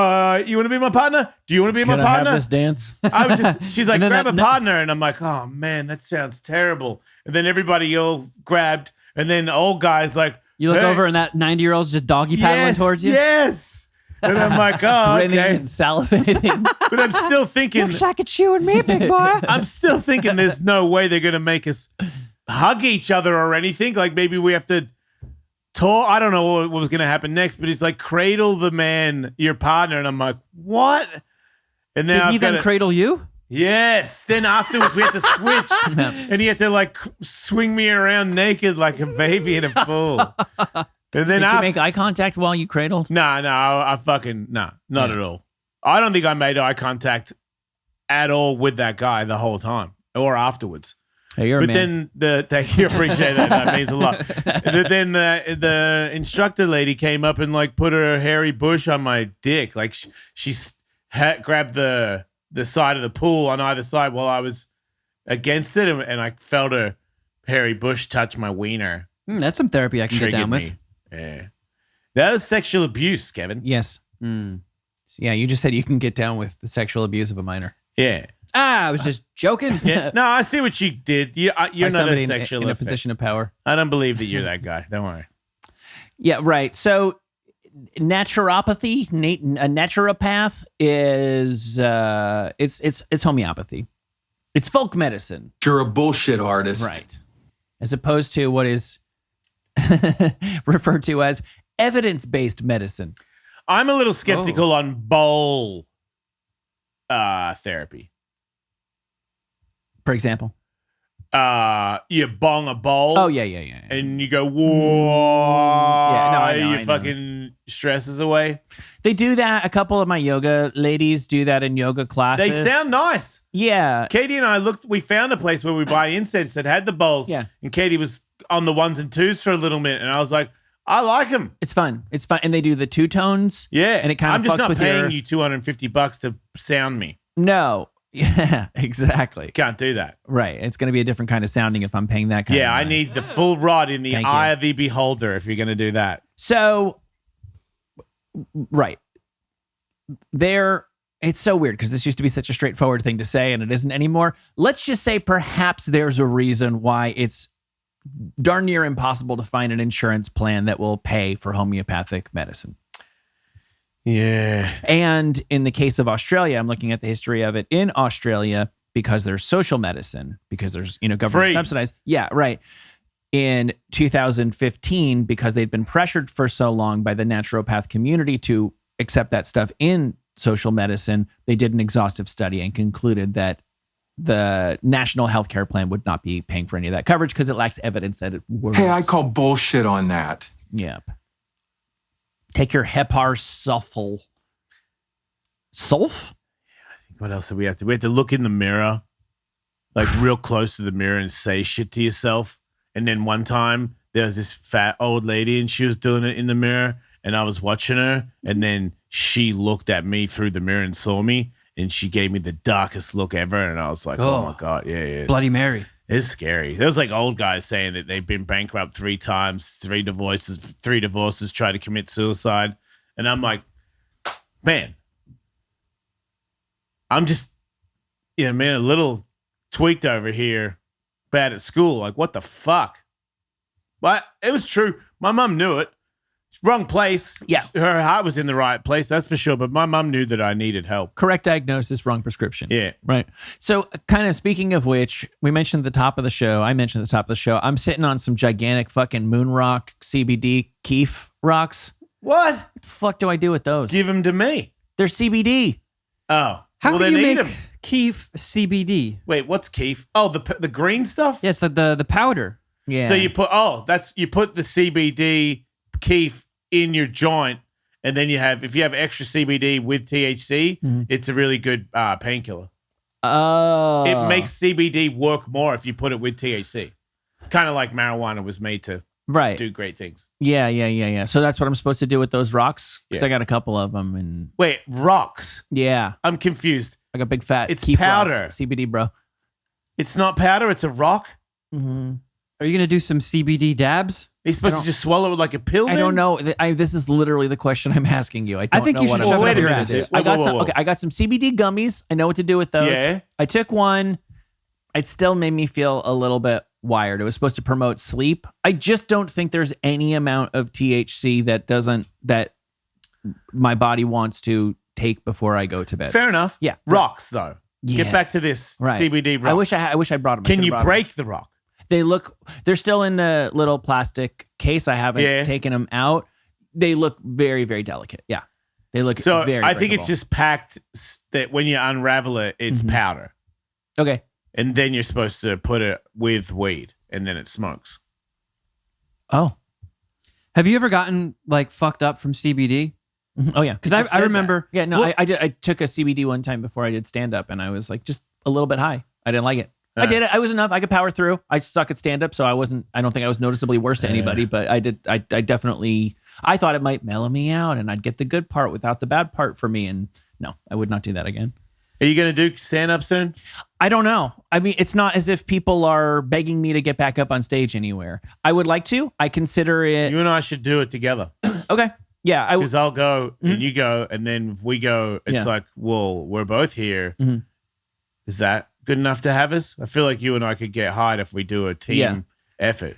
want to be my partner? Do you want to be Can my I partner? have this dance? I was just, she's like, And then grab a that- partner. And I'm like, oh man, that sounds terrible. And then everybody all grabbed. And then the old guy's like, You look hey, over and that 90-year-old's just doggy paddling towards you? Yes. And I'm like, oh, Grinning okay. and salivating. But I'm still thinking, like it's you and me, big boy. I'm still thinking there's no way they're going to make us hug each other or anything. Like maybe we have to talk. I don't know what was going to happen next, but it's like cradle the man, your partner. And I'm like, what? And then Did he I've got then to, cradle you? yes. Then afterwards we had to switch and he had to like swing me around naked like a baby in a pool. And then Did you after, make eye contact while you cradled? no, I fucking, not at all. I don't think I made eye contact at all with that guy the whole time or afterwards. Hey, you're a But man. then thank you, appreciate that. That means a lot. But then the instructor lady came up and like put her hairy bush on my dick. Like she grabbed the side of the pool on either side while I was against it, and I felt her hairy bush touch my wiener. That's some therapy I can get Triggered down with. me. Yeah, that was sexual abuse, Kevin. Yes. Mm. Yeah, you just said you can get down with the sexual abuse of a minor. Yeah. I was just joking. Yeah. No, I see what you did. You're By not somebody a sexual in a offender. position of power. I don't believe that you're that guy. Don't worry. Yeah, right. So naturopathy, a naturopath is it's homeopathy. It's folk medicine. You're a bullshit artist. Right. As opposed to what is referred to as evidence-based medicine. I'm a little skeptical on bowl therapy. For example. You bong a bowl. Oh, yeah. And you go, whoa. Yeah, no, I know, your fucking stresses away. They do that. A couple of my yoga ladies do that in yoga classes. They sound nice. Yeah. Katie and I we found a place where we buy incense that had the bowls. Yeah. And Katie was on the ones and twos for a little minute. And I was like, I like them. It's fun. It's fun. And they do the two tones. Yeah. And it kind of I'm just fucks not with paying your... you $250 to sound me. No. Yeah, exactly. Can't do that. Right. It's going to be a different kind of sounding if I'm paying that kind of Yeah, I money. need the full rod in the Thank you. eye of the beholder if you're going to do that. So, right. It's so weird because this used to be such a straightforward thing to say and it isn't anymore. Let's just say perhaps there's a reason why it's darn near impossible to find an insurance plan that will pay for homeopathic medicine. Yeah. And in the case of Australia, I'm looking at the history of it in Australia, because there's social medicine, because there's, government Free. subsidized. Yeah, right. In 2015, because they'd been pressured for so long by the naturopath community to accept that stuff in social medicine, they did an exhaustive study and concluded that the national healthcare plan would not be paying for any of that coverage because it lacks evidence that it works. Hey, I call bullshit on that. Yep. Take your Hepar sulfol. Sulf? What else do we have to? We have to look in the mirror, like real close to the mirror, and say shit to yourself. And then one time there was this fat old lady, and she was doing it in the mirror, and I was watching her, and then she looked at me through the mirror and saw me, and she gave me the darkest look ever, and I was like, oh my God, yeah. Bloody Mary. It's scary. There was like old guys saying that they've been bankrupt 3 times, 3 divorces, tried to commit suicide. And I'm like, man, I'm just, a little tweaked over here, bad at school. Like, what the fuck? But it was true. My mom knew it. Wrong place. Yeah. Her heart was in the right place, that's for sure. But my mom knew that I needed help. Correct diagnosis, wrong prescription. Yeah. Right. So kind of speaking of which, we mentioned at the top of the show, I'm sitting on some gigantic fucking moon rock CBD keef rocks. What? What the fuck do I do with those? Give them to me. They're CBD. Oh. How well, can then you eat make 'em. keef CBD? Wait, what's keef? Oh, the green stuff? Yes, the powder. Yeah. So you put the CBD keef in your joint, and then if you have extra CBD with THC, it's a really good painkiller. Oh. It makes CBD work more if you put it with THC. Kind of like marijuana was made to do great things. Yeah. So that's what I'm supposed to do with those rocks? Because Yeah. I got a couple of them. And Wait, rocks? yeah, I'm confused. I got big fat It's keef powder. rocks, CBD, bro. It's not powder, it's a rock? Mm-hmm. Are you going to do some CBD dabs? Are you supposed to just swallow it like a pill? I don't know. This is literally the question I'm asking you. I don't think know you what should I'm shove it up supposed your to ass. do. Whoa, I got whoa, some. whoa. Okay, I got some CBD gummies. I know what to do with those. Yeah. I took one. It still made me feel a little bit wired. It was supposed to promote sleep. I just don't think there's any amount of THC that my body wants to take before I go to bed. Fair enough. Yeah. Rocks, though. Yeah. Get back to this Right. CBD rock. I wish I brought them. Can you break the rock? They're still in the little plastic case. I haven't taken them out. They look very, very delicate. Yeah. They look So very I think it's breakable. just packed that when you unravel it, it's powder. Okay. And then you're supposed to put it with weed and then it smokes. Oh. Have you ever gotten like fucked up from CBD? Oh yeah. Because I remember. Yeah, no, Well- I did. I took a CBD one time before I did stand up, and I was like just a little bit high. I didn't like it. I did it. I was enough. I could power through. I suck at stand up, so I don't think I was noticeably worse to anybody, but I did. I definitely. I thought it might mellow me out, and I'd get the good part without the bad part for me. And no, I would not do that again. Are you going to do stand up soon? I don't know. I mean, it's not as if people are begging me to get back up on stage anywhere. I would like to. I consider it. You and I should do it together. Okay. Yeah. Because I'll go and you go, and then if we go, it's like, well, we're both here. Mhm. Is that good enough to have us? I feel like you and I could get hired if we do a team effort.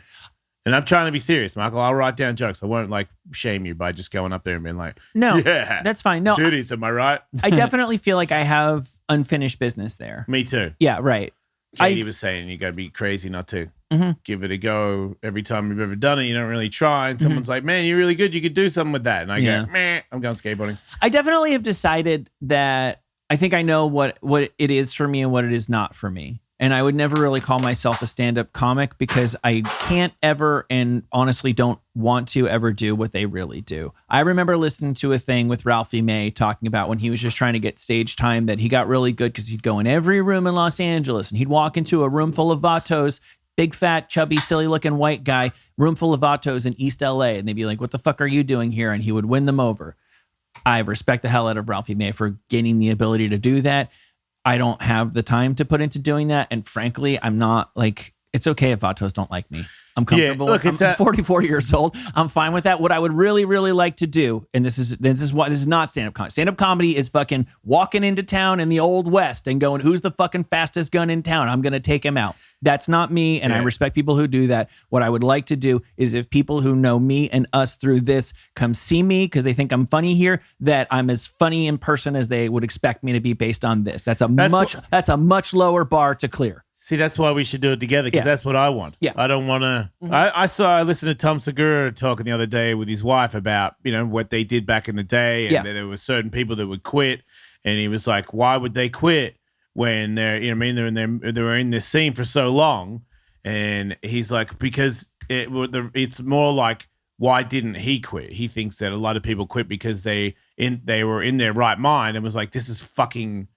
And I'm trying to be serious, Michael. I'll write down jokes. I won't like shame you by just going up there and being like, No, yeah, that's fine. No, duties, am I right? I definitely feel like I have unfinished business there. Me too. Yeah, right. Katie was saying you got to be crazy not to Mhm. give it a go every time you've ever done it. You don't really try. And someone's like, man, you're really good. You could do something with that. And I Yeah. go, meh, I'm going skateboarding. I definitely have decided that I think I know what it is for me and what it is not for me. And I would never really call myself a stand-up comic because I can't ever and honestly don't want to ever do what they really do. I remember listening to a thing with Ralphie May talking about when he was just trying to get stage time that he got really good because he'd go in every room in Los Angeles and he'd walk into a room full of vatos, big, fat, chubby, silly-looking white guy, room full of vatos in East LA. And they'd be like, what the fuck are you doing here? And he would win them over. I respect the hell out of Ralphie May for gaining the ability to do that. I don't have the time to put into doing that. And frankly, I'm not like, It's okay if Vatos don't like me. I'm comfortable. look, I'm 44 years old. I'm fine with that. What I would really, really like to do, and this is not stand-up comedy. Stand-up comedy is fucking walking into town in the old West and going, who's the fucking fastest gun in town? I'm going to take him out. That's not me, and I respect people who do that. What I would like to do is if people who know me and us through this come see me because they think I'm funny here, that I'm as funny in person as they would expect me to be based on this. That's a much lower bar to clear. See, that's why we should do it together because that's what I want. Yeah. I don't want to. I listened to Tom Segura talking the other day with his wife about, what they did back in the day. And there were certain people that would quit. And he was like, why would they quit when they're, they were in this scene for so long? And he's like, because it's more like, why didn't he quit? He thinks that a lot of people quit because they were in their right mind and was like, this is fucking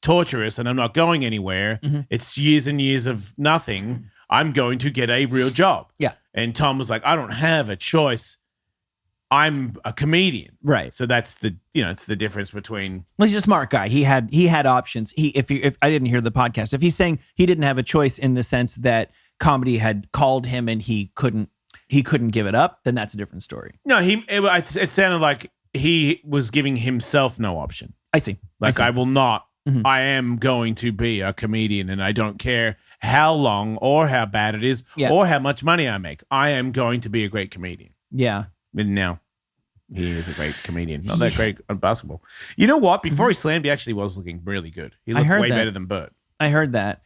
torturous and I'm not going anywhere. It's years and years of nothing. I'm going to get a real job. Yeah. And Tom was like, I don't have a choice. I'm a comedian. Right. So that's it's the difference between. Well, he's a smart guy. He had options. If I didn't hear the podcast, if he's saying he didn't have a choice in the sense that comedy had called him and he couldn't give it up, then that's a different story. No, it sounded like he was giving himself no option. I see. I will not. I am going to be a comedian and I don't care how long or how bad it is or how much money I make. I am going to be a great comedian. Yeah. And now he is a great comedian. Not that great on basketball. You know what? Before he slammed, he actually was looking really good. He looked way better than Bert. I heard that.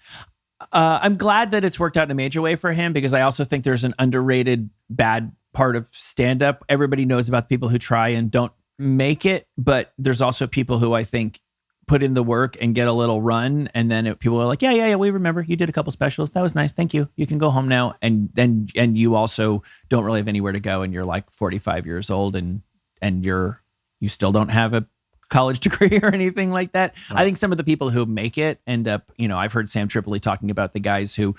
I'm glad that it's worked out in a major way for him because I also think there's an underrated bad part of stand-up. Everybody knows about the people who try and don't make it, but there's also people who I think put in the work and get a little run, and then people are like, yeah, we remember you did a couple specials. That was nice. Thank you. You can go home now. And you also don't really have anywhere to go, and you're like 45 years old, and you still don't have a college degree or anything like that. Oh. I think some of the people who make it end up, I've heard Sam Tripoli talking about the guys who,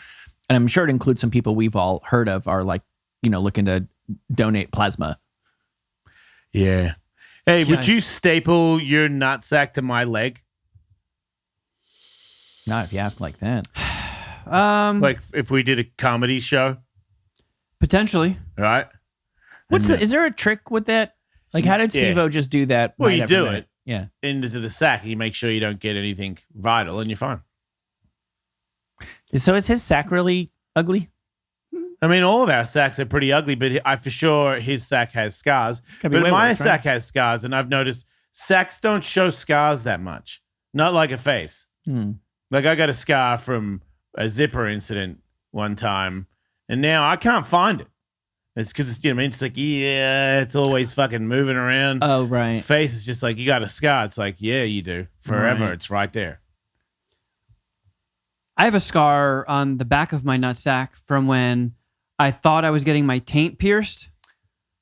and I'm sure it includes some people we've all heard of, are like, looking to donate plasma. Yeah. Hey, would you staple your nutsack to my leg? Not if you ask like that. Like if we did a comedy show? Potentially. Right? Is there a trick with that? Like, how did Steve-O just do that? Well, you do it. Yeah. Into the sack. You make sure you don't get anything vital and you're fine. So is his sack really ugly? I mean, all of our sacks are pretty ugly, but for sure his sack has scars. But my sack has scars, and I've noticed sacks don't show scars that much. Not like a face. Like I got a scar from a zipper incident one time, and now I can't find it. It's because it's like, it's always fucking moving around. Oh, right. Face is just like, you got a scar. It's like, yeah, you do. Forever. Right. It's right there. I have a scar on the back of my nutsack from when I thought I was getting my taint pierced,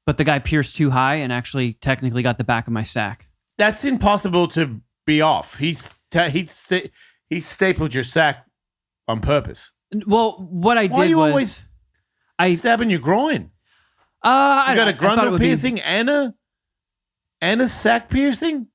but the guy pierced too high and actually technically got the back of my sack. That's impossible to be off. He stapled your sack on purpose. Well, what I did was I stabbing your groin. You got a grundle piercing and a sack piercing?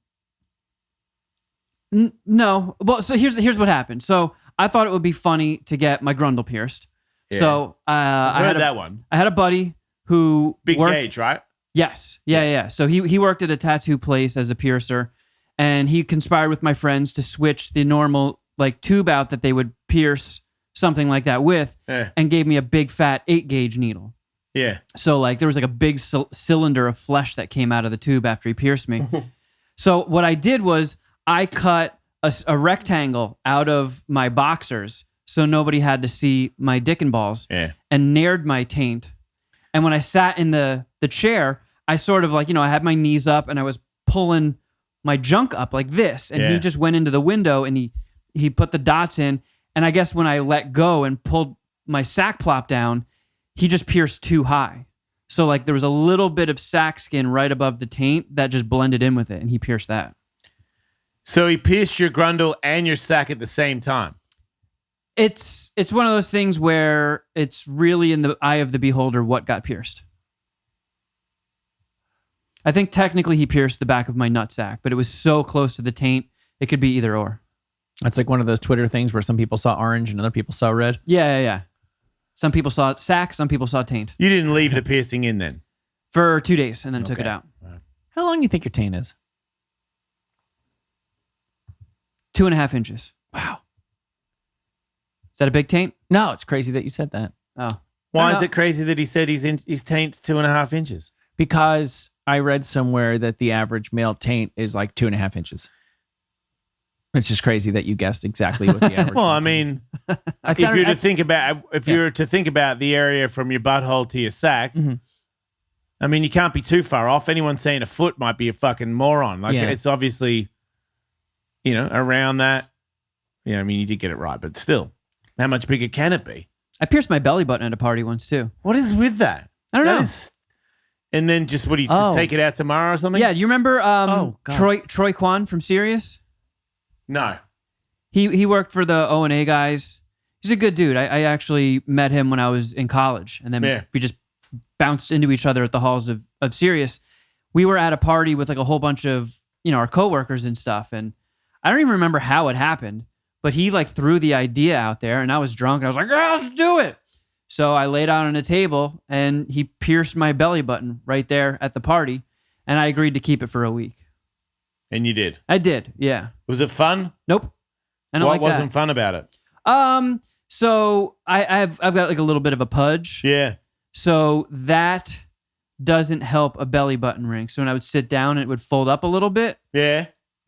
No. Well, so here's what happened. So I thought it would be funny to get my grundle pierced. Yeah. So I heard that one. I had a buddy who Big Gage, right? Yes. Yeah. So he worked at a tattoo place as a piercer, and he conspired with my friends to switch the normal like tube out that they would pierce something like that with, and gave me a big fat 8-gauge needle. Yeah. So like there was like a big cylinder of flesh that came out of the tube after he pierced me. So what I did was I cut a rectangle out of my boxers so nobody had to see my dick and balls, and nared my taint. And when I sat in the chair, I sort of like, I had my knees up and I was pulling my junk up like this. And he just went into the window and he put the dots in. And I guess when I let go and pulled my sack plop down, he just pierced too high. So like there was a little bit of sack skin right above the taint that just blended in with it, and he pierced that. So he pierced your grundle and your sack at the same time. It's one of those things where it's really in the eye of the beholder what got pierced. I think technically he pierced the back of my nutsack, but it was so close to the taint, it could be either or. That's like one of those Twitter things where some people saw orange and other people saw red. Yeah. Some people saw sack, some people saw taint. You didn't leave the piercing in then? For 2 days and then took it Okay. out. How long do you think your taint is? 2.5 inches. Wow. Is that a big taint? No, it's crazy that you said that. Oh. Why No, is no. it crazy that he said his taint's 2.5 inches? Because I read somewhere that the average male taint is like 2.5 inches. It's just crazy that you guessed exactly what the average. Well, male I taint mean, is. if you were to think about the area from your butthole to your sack, Mhm. I mean, you can't be too far off. Anyone saying a foot might be a fucking moron. Like Yeah. it's obviously, around that. Yeah, I mean, you did get it right, but still, how much bigger can it be? I pierced my belly button at a party once too. What is with that? I don't That know. is- and then just what do you just Oh. take it out tomorrow or something? Yeah, do you remember Oh, God. Troy Kwan from Sirius? No. He worked for the O&A guys. He's a good dude. I actually met him when I was in college, and then Yeah. we just bounced into each other at the halls of Sirius. We were at a party with like a whole bunch of our coworkers and stuff, and I don't even remember how it happened, but he like threw the idea out there, and I was drunk, and I was like, "Yeah, let's do it." So I laid out on a table, and he pierced my belly button right there at the party, and I agreed to keep it for a week. And you did. I did, yeah. Was it fun? Nope. I don't What like wasn't fun about it? that. So I've got like a little bit of a pudge. Yeah. So that doesn't help a belly button ring. So when I would sit down, it would fold up a little bit. Yeah.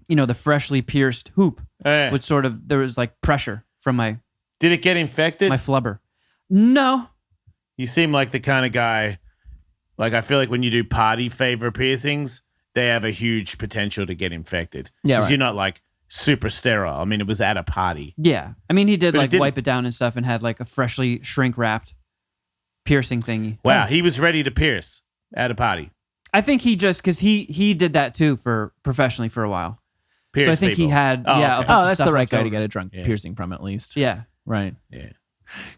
The freshly pierced hoop Yeah. would sort of, there was like pressure from my Did it get infected? flubber. No. You seem like the kind of guy, like I feel like when you do party favor piercings, they have a huge potential to get infected. Yeah, 'Cause right. you're not like super sterile. I mean, it was at a party. Yeah. I mean, he did But it like didn't- wipe it down and stuff and had like a freshly shrink wrapped piercing thingy. Wow, he was ready to pierce at a party. I think he just, because he did that too for professionally for a while. Pierce So I think he people. had, Oh, yeah. a okay. bunch Oh, of that's stuff the right left guy to over. get a drunk Yeah. piercing from, at least. Yeah. Right. Yeah.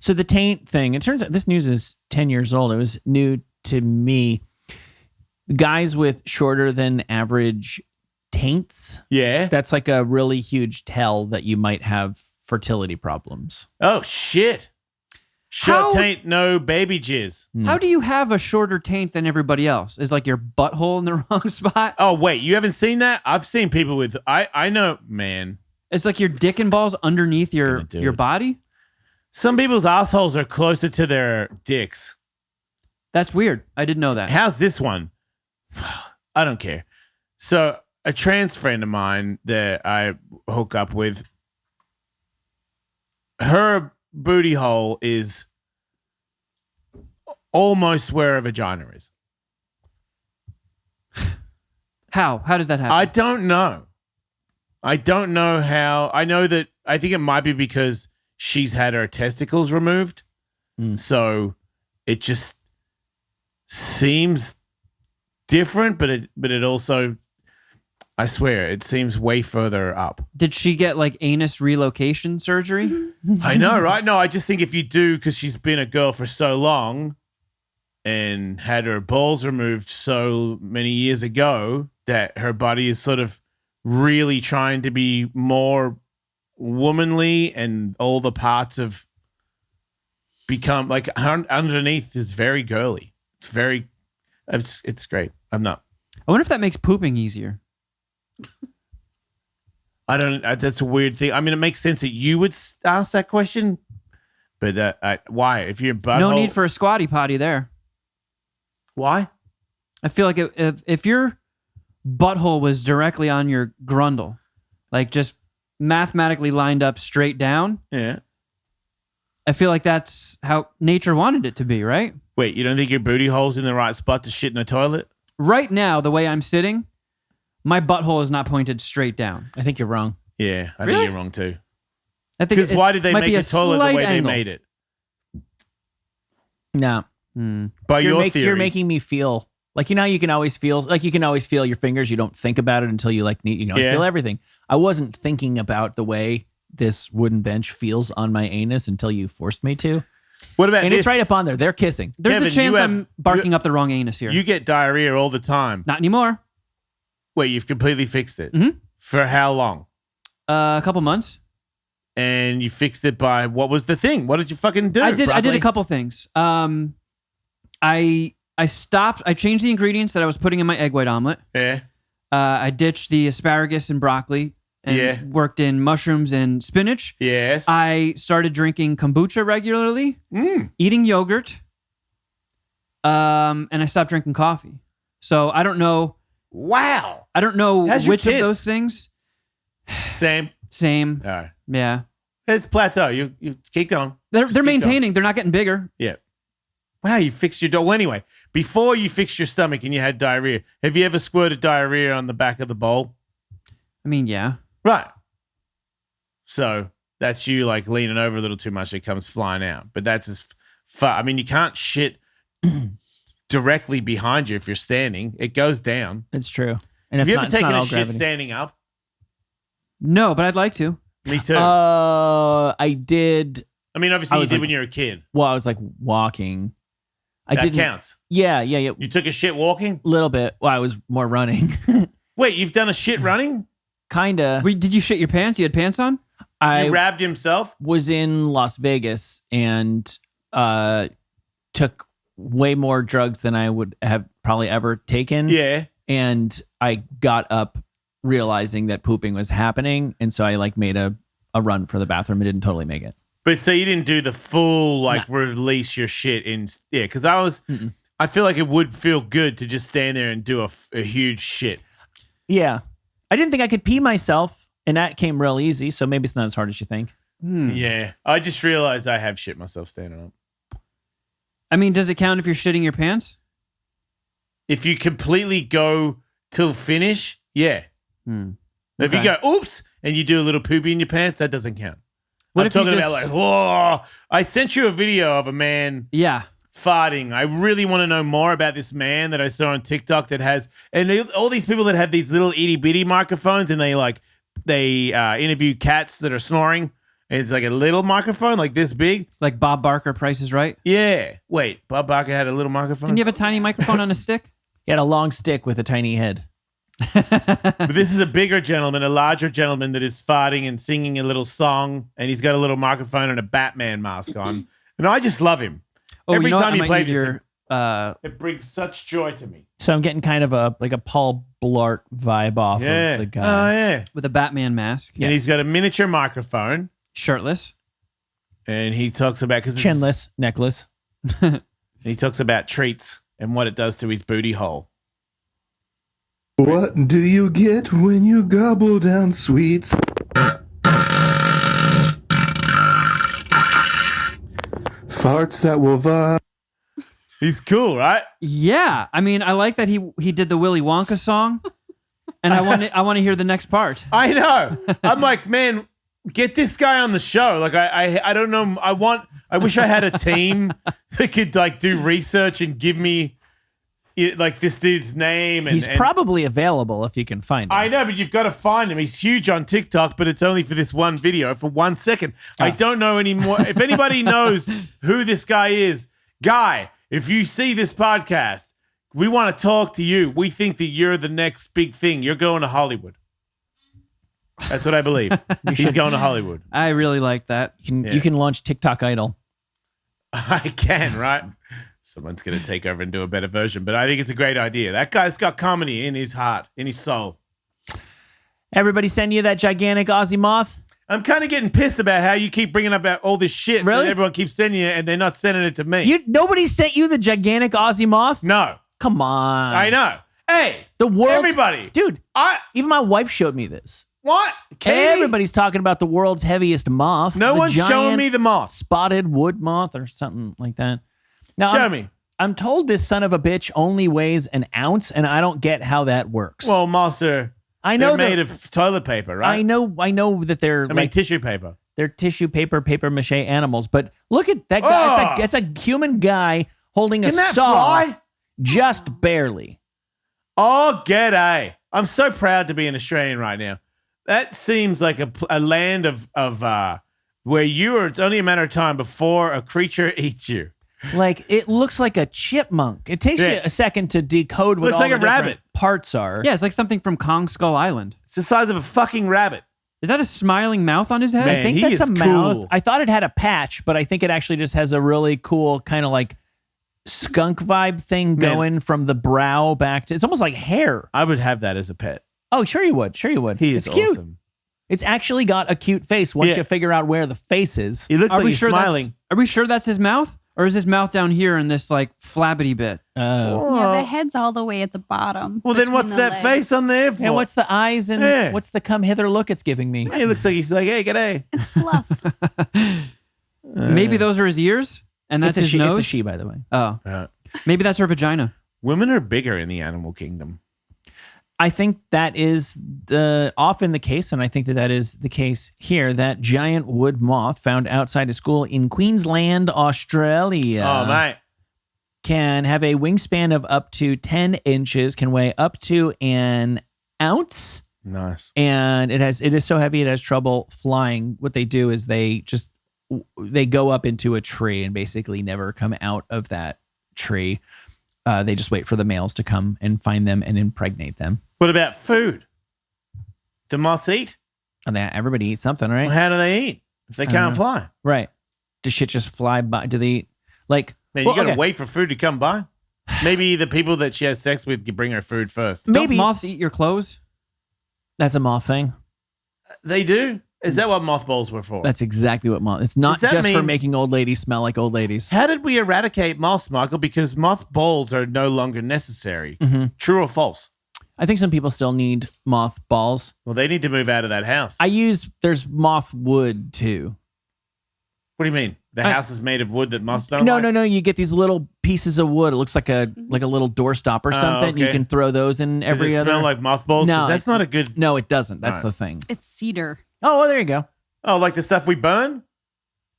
So the taint thing, it turns out this news is 10 years old. It was new to me. Guys with shorter than average taints, Yeah. that's like a really huge tell that you might have fertility problems. Oh shit. Short How- taint, no baby jizz. How do you have a shorter taint than everybody else? Is like your butthole in the wrong spot? Oh wait, you haven't seen that? I've seen people with. I know, man. It's like your dick and balls underneath your Gonna do your it. body? Some people's assholes are closer to their dicks. That's weird. I didn't know that. How's this one? I don't care. So a trans friend of mine that I hook up with, her booty hole is almost where a vagina is. How? How does that happen? I don't know. I don't know how. I know that I think it might be because she's had her testicles removed. So it just seems different, but it also, I swear, it seems way further up. Did she get like anus relocation surgery? I know, right? No, I just think if you do, because she's been a girl for so long and had her balls removed so many years ago, that her body is sort of really trying to be more womanly, and all the parts of become like underneath is very girly. It's great. I'm not. I wonder if that makes pooping easier. I don't. That's a weird thing. I mean, it makes sense that you would ask that question, but why? If you're butthole, No need for a squatty potty there. why? I feel like if your butthole was directly on your grundle, like just mathematically lined up straight down, Yeah. I feel like that's how nature wanted it to be, right? Wait, you don't think your booty hole's in the right spot to shit in a toilet? Right now, the way I'm sitting, my butthole is not pointed straight down. I think you're wrong. Yeah, I Really? think you're wrong too. I think Because why did they might make be a toilet the slight way angle. they made it? No. By your theory, You're making me feel like, you can always feel your fingers. You don't think about it until you Yeah. feel everything. I wasn't thinking about the way this wooden bench feels on my anus until you forced me to. What about And this? it's right up on there. They're kissing. There's Kevin, a chance you have- I'm barking up the wrong anus here. You get diarrhea all the time. Not anymore. Wait, you've completely fixed it. Mhm. For how long? A couple months. and you fixed it by what was the thing? What did you fucking do? I did Broccoli? a couple things. I stopped. I changed the ingredients that I was putting in my egg white omelet. Yeah. I ditched the asparagus and broccoli and worked in mushrooms and spinach. Yes. I started drinking kombucha regularly, eating yogurt, and I stopped drinking coffee. So I don't know. Wow. I don't know How's your which of kids? those things. Same. Same. All right. Yeah. It's plateau. You keep going. They're Just keep maintaining. They're not getting bigger. Yeah. Wow, you fixed your well, anyway, before you fixed your stomach and you had diarrhea, have you ever squirted diarrhea on the back of the bowl? I mean, yeah. Right. So that's you like leaning over a little too much. It comes flying out. But that's as far. I mean, you can't shit directly behind you if you're standing. It goes down. It's true. And Have it's you not, ever it's not taken a all shit gravity. standing up? No, but I'd like to. Me too. I did. I mean, obviously I you was did like- when you were a kid. Well, I was like walking. I That didn't. counts. Yeah. You took a shit walking? Little bit. Well, I was more running. Wait, you've done a shit running? Kinda. Did you shit your pants? You had pants on? I Rabbed himself? was in Las Vegas and took way more drugs than I would have probably ever taken. Yeah. And I got up realizing that pooping was happening, and so I like made a run for the bathroom. I didn't totally make it. But so you didn't do the full release your shit in because I feel like it would feel good to just stand there and do a huge shit. Yeah. I didn't think I could pee myself, and that came real easy, so maybe it's not as hard as you think. Yeah, I just realized I have shit myself standing up. I mean, does it count if you're shitting your pants? If you completely go till finish, yeah. If you Okay. go oops and you do a little poopy in your pants, that doesn't count. What I'm if you talking about just- like, whoa! I sent you a video of a man Yeah. farting. I really want to know more about this man that I saw on TikTok that has, all these people that have these little itty bitty microphones, and they interview cats that are snoring. And it's like a little microphone, like this big. Like Bob Barker, Price is Right. Yeah. Wait, Bob Barker had a little microphone. Didn't you have a tiny microphone on a stick? He had a long stick with a tiny head. But this is a bigger gentleman, a larger gentleman that is farting and singing a little song, and he's got a little microphone and a Batman mask on. And I just love him. Every what? time I you might play need this, your, it brings such joy to me. So I'm getting kind of a Paul Blart vibe off Yeah. of the guy. Oh, yeah. with a Batman mask, And he's got a miniature microphone, shirtless. and he talks about, Chinless, necklace. he talks about treats and what it does to his booty hole. What do you get when you gobble down sweets? Farts that will vibe. He's cool, right? Yeah, I mean, I like that he did the Willy Wonka song, and I want to hear the next part. I know. I'm like, man, get this guy on the show. Like, I don't know. I wish I had a team that could like do research and give me like this dude's name. And He's probably available if you can find him. I know, but you've got to find him. He's huge on TikTok, but it's only for this one video for 1 second. I don't know anymore. If anybody knows who this guy is, guy, if you see this podcast, we want to talk to you. We think that you're the next big thing. You're going to Hollywood. That's what I believe. He's going to Hollywood. I really like that. You can launch TikTok Idol. I can, right? Someone's going to take over and do a better version, but I think it's a great idea. That guy's got comedy in his heart, in his soul. Everybody send you that gigantic Aussie moth? I'm kind of getting pissed about how you keep bringing up all this shit Really? that everyone keeps sending you, and they're not sending it to me. Nobody sent you the gigantic Aussie moth? No. Come on. I know. Hey, The world, everybody. dude. Even my wife showed me this. What? Katie? Everybody's talking about the world's heaviest moth. No the one's showing giant me the moth. spotted wood moth or something like that. Now, Show me. I'm told this son of a bitch only weighs an ounce, and I don't get how that works. Well, moths are I know they're made of toilet paper, right? I know that they're I mean, like tissue paper. they're tissue paper mache animals, but look at that guy. Oh! It's a human guy holding Can a that saw, fly? just barely. Oh, g'day. I'm so proud to be an Australian right now. That seems like a land of where it's only a matter of time before a creature eats you. Like it looks like a chipmunk. It takes you Yeah. a second to decode what Looks all like the a different rabbit. parts are. Yeah, it's like something from Kong Skull Island. It's the size of a fucking rabbit. Is that a smiling mouth on his head? Man, I think he that's a is mouth. cool. I thought it had a patch, but I think it actually just has a really cool kind of like skunk vibe thing going from the brow back to. It's almost like hair. I would have that as a pet. Oh, sure you would. Sure you would. He is it's cute. awesome. It's actually got a cute face once you figure out where the face is. He looks like he's smiling. Are we sure that's his mouth? Or is his mouth down here in this like flabbity bit? Oh. Yeah, the head's all the way at the bottom. Well, then between what's the that legs. face on there for? And what's the eyes and Yeah. what's the come hither look it's giving me? He looks like he's like, hey, g'day. It's fluff. Maybe those are his ears, and that's It's a his she. nose. It's a she, by the way. Oh, Uh, maybe that's her vagina. Women are bigger in the animal kingdom. I think that is often the case, and I think that is the case here. That giant wood moth found outside a school in Queensland, Australia, Oh, mate. can have a wingspan of up to 10 inches, can weigh up to an ounce, Nice. and it is so heavy it has trouble flying. What they do is they go up into a tree and basically never come out of that tree. They just wait for the males to come and find them and impregnate them. What about food? Do moths eat? And everybody eats something, right? Well, how do they eat if they I don't can't know. fly? Right. Does shit just fly by? Do they eat? Like, Man, well, you got to okay. wait for food to come by. Maybe the people that she has sex with bring her food first. Maybe Don't moths eat your clothes? that's a moth thing. They do? Is that what mothballs were for? That's exactly what moth. It's not Does that just for mean- making old ladies smell like old ladies. How did we eradicate moths, Michael? Because mothballs are no longer necessary. Mhm. True or false? I think some people still need moth balls. Well, they need to move out of that house. There's moth wood too. What do you mean? The house is made of wood that moths don't No, like? no. You get these little pieces of wood. It looks like a little doorstop or Oh, something. You okay. can throw those in Does every it other. smell like mothballs? 'Cause No, that's not a good... No, it doesn't. That's All right. the thing. It's cedar. Oh, well, there you go. Oh, like the stuff we burn?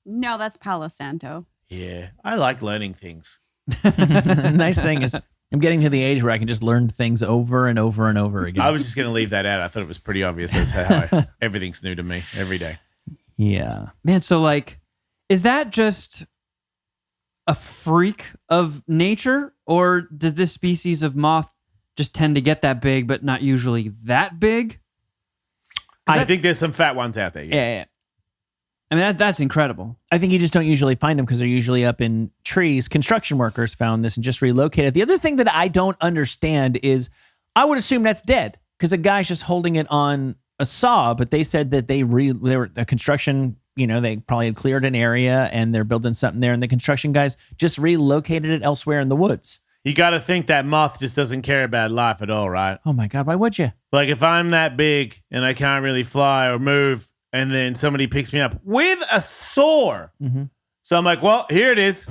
No, that's Palo Santo. Yeah, I like learning things. Nice thing is, I'm getting to the age where I can just learn things over and over and over again. I was just going to leave that out. I thought it was pretty obvious. That's how everything's new to me every day. Yeah. Man, so like, is that just a freak of nature, or does this species of moth just tend to get that big, but not usually that big? I think there's some fat ones out there. Yeah. Yeah. I mean, that's incredible. I think you just don't usually find them because they're usually up in trees. Construction workers found this and just relocated. The other thing that I don't understand is I would assume that's dead because a guy's just holding it on a saw, but they said that they were a construction, they probably had cleared an area and they're building something there, and the construction guys just relocated it elsewhere in the woods. You got to think that moth just doesn't care about life at all, right? Oh my God, why would you? Like if I'm that big and I can't really fly or move, and then somebody picks me up with a sore. Mm-hmm. So I'm like, well, here it is.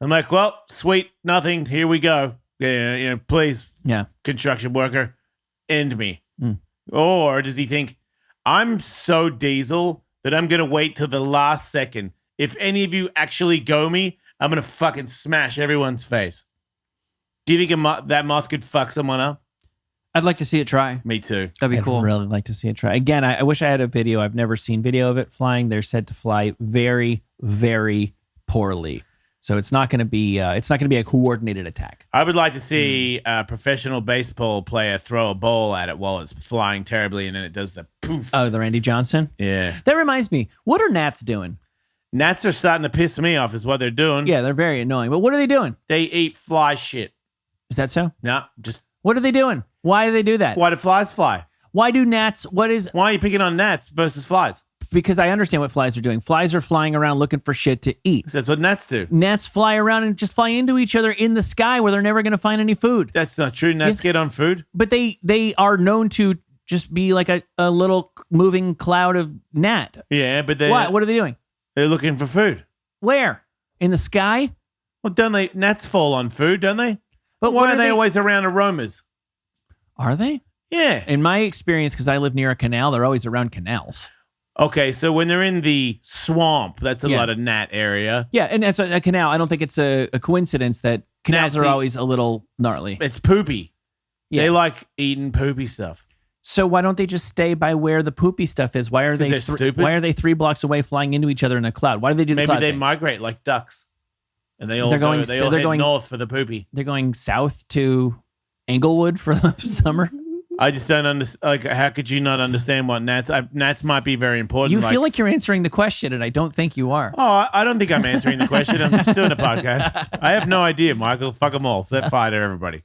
I'm like, well, sweet, nothing. Here we go. Yeah, please, Yeah. construction worker, end me. Mm. Or does he think I'm so diesel that I'm going to wait till the last second? If any of you actually go me, I'm going to fucking smash everyone's face. Do you think that moth could fuck someone up? I'd like to see it try. Me too. That'd be I'd cool. really like to see it try. Again, I wish I had a video. I've never seen video of it flying. They're said to fly very, very poorly. So it's not going to be a coordinated attack. I would like to see a professional baseball player throw a ball at it while it's flying terribly, and then it does the poof. Oh, the Randy Johnson? Yeah. That reminds me. What are gnats doing? Gnats are starting to piss me off is what they're doing. Yeah, they're very annoying. But what are they doing? They eat fly shit. Is that so? No, just What are they doing? Why do they do that? why do flies fly? Why do gnats? Why are you picking on gnats versus flies? Because I understand what flies are doing. Flies are flying around looking for shit to eat. That's what gnats do. Gnats fly around and just fly into each other in the sky where they're never going to find any food. That's not true. Gnats Yes. get on food. But they are known to just be like a little moving cloud of gnat. Yeah, but What are they doing? they're looking for food. Where? In the sky? Well, don't they? Gnats fall on food, don't they? But why what are they always around aromas? Are they? Yeah. In my experience, because I live near a canal, they're always around canals. Okay, so when they're in the swamp, that's a Yeah. lot of gnat area. Yeah, and that's a canal. I don't think it's a coincidence that canals Gnats are eat- always a little gnarly. It's poopy. Yeah. They like eating poopy stuff. So why don't they just stay by where the poopy stuff is? Why are 'Cause they they're stupid? Why are they 3 blocks away flying into each other in a cloud? Why do they do the Maybe cloud they thing? migrate like ducks, and they all They're go, going- they so all they're head going- north for the poopy. They're going south to Englewood for the summer. I just don't understand. Like, how could you not understand what gnats? Gnats might be very important. You feel like you're answering the question, and I don't think you are. Oh, I don't think I'm answering the question. I'm just doing a podcast. I have no idea, Michael. Fuck them all. Set fire to everybody.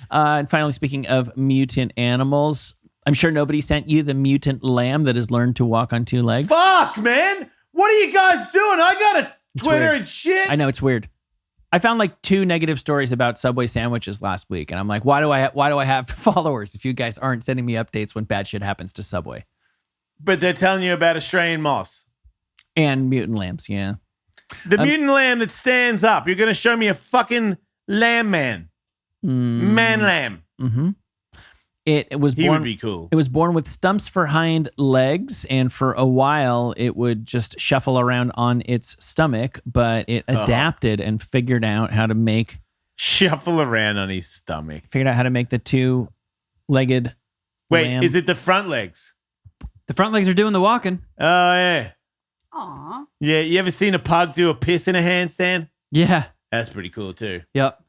And finally, speaking of mutant animals, I'm sure nobody sent you the mutant lamb that has learned to walk on two legs. Fuck, man. What are you guys doing? I got a Twitter weird. and shit. I know, it's weird. I found like 2 negative stories about Subway sandwiches last week, and I'm like, why do I have followers if you guys aren't sending me updates when bad shit happens to Subway? But they're telling you about Australian moss. And mutant lambs, yeah. The mutant lamb that stands up. You're going to show me a fucking lamb man. Man lamb. Mm-hmm. It was He born, would be cool. It was born with stumps for hind legs, and for a while it would just shuffle around on its stomach, but it adapted and figured out how to make Shuffle around on his stomach. the two-legged Wait, lamb. is it the front legs? The front legs are doing the walking. Oh, yeah. Aw. Yeah, you ever seen a pug do a piss in a handstand? Yeah. That's pretty cool, too. Yep.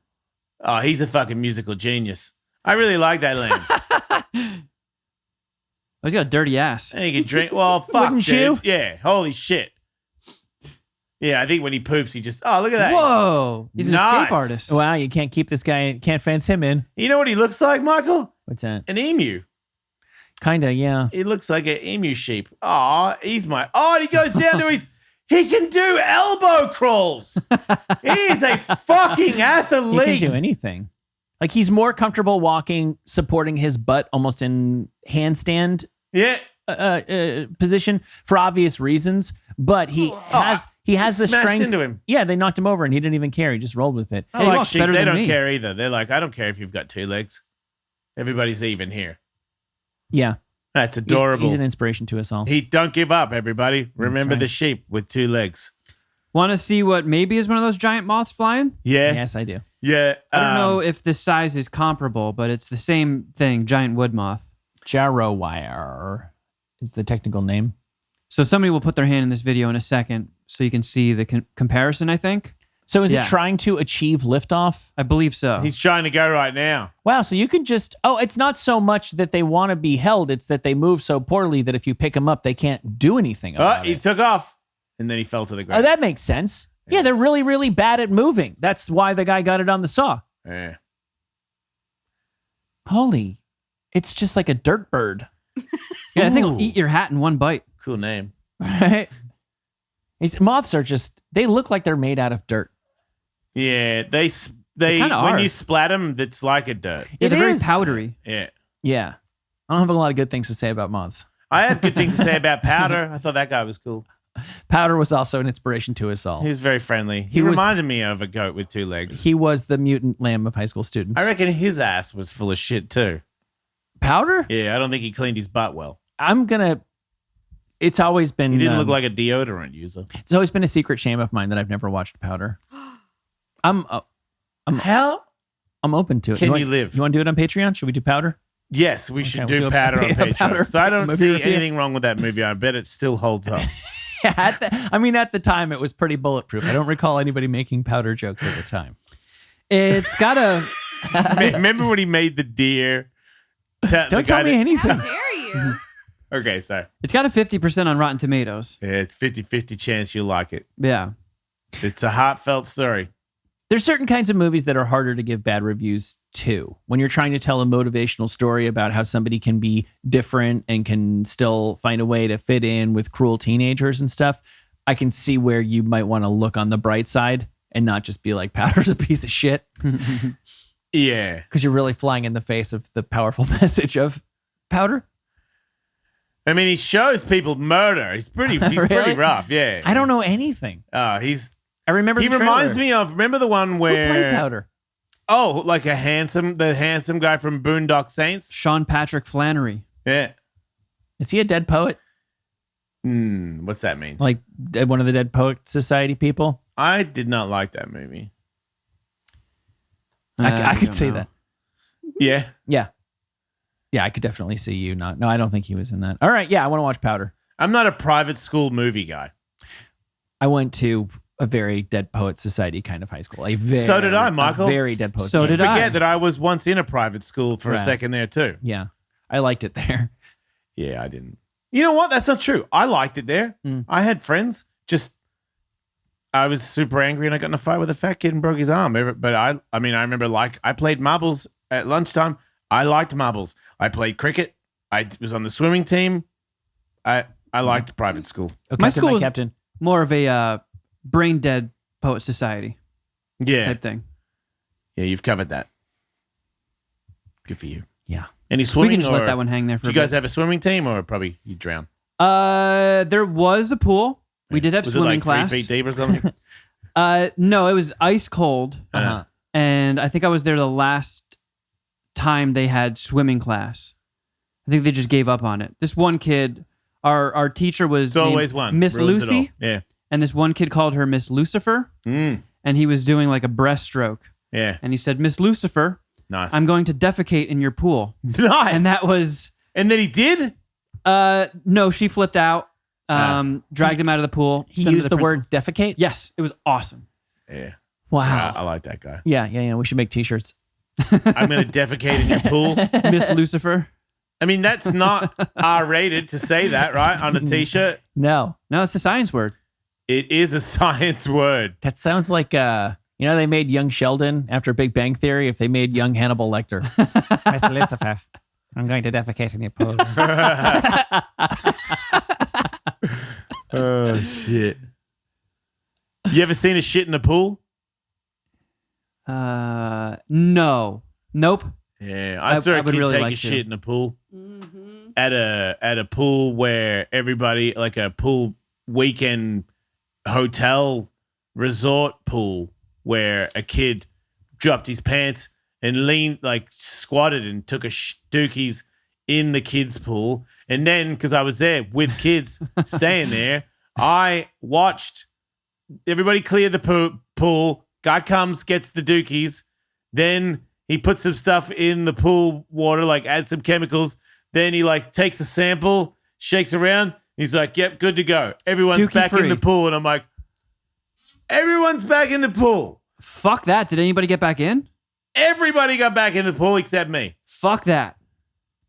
Oh, he's a fucking musical genius. I really like that lamb. Oh, he's got a dirty ass. And he can drink. Well, fuck, Wouldn't dude. you? Yeah, holy shit. Yeah, I think when he poops, he just, oh, look at that. Whoa. He's an Nice. escape artist. Wow, you can't keep this guy, can't fence him in. You know what he looks like, Michael? What's that? An emu. Kinda, yeah. He looks like an emu sheep. Oh, he's my. Oh, and he goes down to his. He can do elbow crawls. He is a fucking He athlete. can do anything. Like, he's more comfortable walking, supporting his butt almost in handstand Yeah. position for obvious reasons, but he has the Smashed strength. into him. Yeah, they knocked him over and he didn't even care. He just rolled with it. I Hey, he like walks sheep. better They than don't me. care either. They're like, I don't care if you've got 2 legs. Everybody's even here. Yeah, That's adorable. He's an inspiration to us all. He don't give up, everybody. Remember right. the sheep with 2 legs. Want to see what maybe is one of those giant moths flying? Yeah. Yes, I do. Yeah. I don't know if the size is comparable, but it's the same thing, giant wood moth. Jarrowwire is the technical name. So somebody will put their hand in this video in a second so you can see the comparison, I think. So is Yeah. it trying to achieve liftoff? I believe so. He's trying to go right now. Wow, so you can just... Oh, it's not so much that they want to be held. It's that they move so poorly that if you pick them up, they can't do anything Oh, about he it. took off. And then he fell to the Oh, ground. that makes sense. Yeah, they're really, really bad at moving. That's why the guy got it on the saw. Yeah. Holy. It's just like a dirt bird. Yeah, I think Ooh. it'll eat your hat in one bite. Cool name. Right? Moths are just... They look like they're made out of dirt. Yeah, they kinda when are. you splat them, it's like a dirt. Yeah, It they're very is. powdery. Yeah. Yeah. I don't have a lot of good things to say about moths. I have good things to say about Powder. I thought that guy was cool. Powder was also an inspiration to us all. He was very friendly. He He was- reminded me of a goat with 2 legs. He was the mutant lamb of high school students. I reckon his ass was full of shit too. Powder? Yeah, I don't think he cleaned his butt well. I'm gonna... It's always been... He didn't look like a deodorant user. It's always been a secret shame of mine that I've never watched Powder. I'm How? open to it. Can want- you live? You want to do it on Patreon? Should we do Powder? Yes, we should we'll do do a- Powder on a Patreon. Powder So I don't movie see review. anything wrong with that movie. I bet it still holds up. Yeah, at the time, it was pretty bulletproof. I don't recall anybody making Powder jokes at the time. It's got a... Remember when he made the deer? Don't tell me How anything. dare you? Okay, sorry. It's got a 50% on Rotten Tomatoes. Yeah, it's 50-50 chance you'll like it. Yeah. It's a heartfelt story. There's certain kinds of movies that are harder to give bad reviews to. When you're trying to tell a motivational story about how somebody can be different and can still find a way to fit in with cruel teenagers and stuff, I can see where you might want to look on the bright side and not just be like, Powder's a piece of shit. Yeah. Because you're really flying in the face of the powerful message of Powder. I mean, he shows people murder. He's pretty Really? pretty rough. Yeah. I don't know anything. He I remember the reminds trailer. me of, remember the one Who played where, Powder? oh, like the handsome guy from Boondock Saints? Sean Patrick Flannery. Yeah. Is he a dead poet? What's that mean? Like one of the Dead Poet Society people? I did not like that movie. I could don't say know. that. Yeah. Yeah. Yeah, I could definitely see you not. No, I don't think he was in that. All right. Yeah, I want to watch Powder. I'm not a private school movie guy. I went to a very Dead Poet Society kind of high school. So did I, Michael. A very Dead Poet So Society. did I. Forget that I was once in a private school for a Right. second there too. Yeah. I liked it there. Yeah, I didn't. You know what? That's not true. I liked it there. I had friends. Just I was super angry and I got in a fight with a fat kid and broke his arm. But I remember I played marbles at lunchtime. I liked marbles. I played cricket. I was on the swimming team. I liked private school. Okay, My school was captain. more of a brain dead poet society Yeah. type thing. Yeah, you've covered that. Good for you. Yeah. Any We swimming? can just or, let that one hang there for Do you guys have a swimming team or probably you drown? There was a pool. We did have Was swimming it like class. 3 feet deep or something? No, it was ice cold. Uh-huh. And I think I was there the last time they had swimming class. I think they just gave up on it. This one kid, our teacher was It's always named one. Miss Ruins it all. Lucy. Yeah. And this one kid called her Miss Lucifer. Mm. And he was doing like a breaststroke. Yeah. And he said, Miss Lucifer, Nice. I'm going to defecate in your pool. nice. And that was, And then he did? no, she flipped out, dragged him out of the pool. He sent him used to the principal. word defecate? Yes, it was awesome. Yeah. Wow. I like that guy. Yeah. We should make t-shirts. I'm going to defecate in your pool. Miss Lucifer. I mean, that's not R-rated to say that, right? On a t-shirt. No. No, it's a science word. It is a science word. That sounds like, they made young Sheldon after Big Bang Theory if they made young Hannibal Lecter. Miss Lucifer, I'm going to defecate in your pool. Oh, shit. You ever seen a shit in a pool? No. Nope. Yeah, I saw I a would kid really take like a to. shit in a pool at a pool where everybody, like a pool weekend hotel resort pool, where a kid dropped his pants and leaned, like squatted and took a dookies in the kids' pool. And then, because I was there with kids staying there, I watched everybody clear the pool. Guy comes, gets the dookies. Then he puts some stuff in the pool water, like add some chemicals. Then he like takes a sample, shakes around. He's like, yep, good to go. Everyone's Dookie back in free. the pool. And I'm like, everyone's back in the pool. Fuck that. Did anybody get back in? Everybody got back in the pool except me. Fuck that.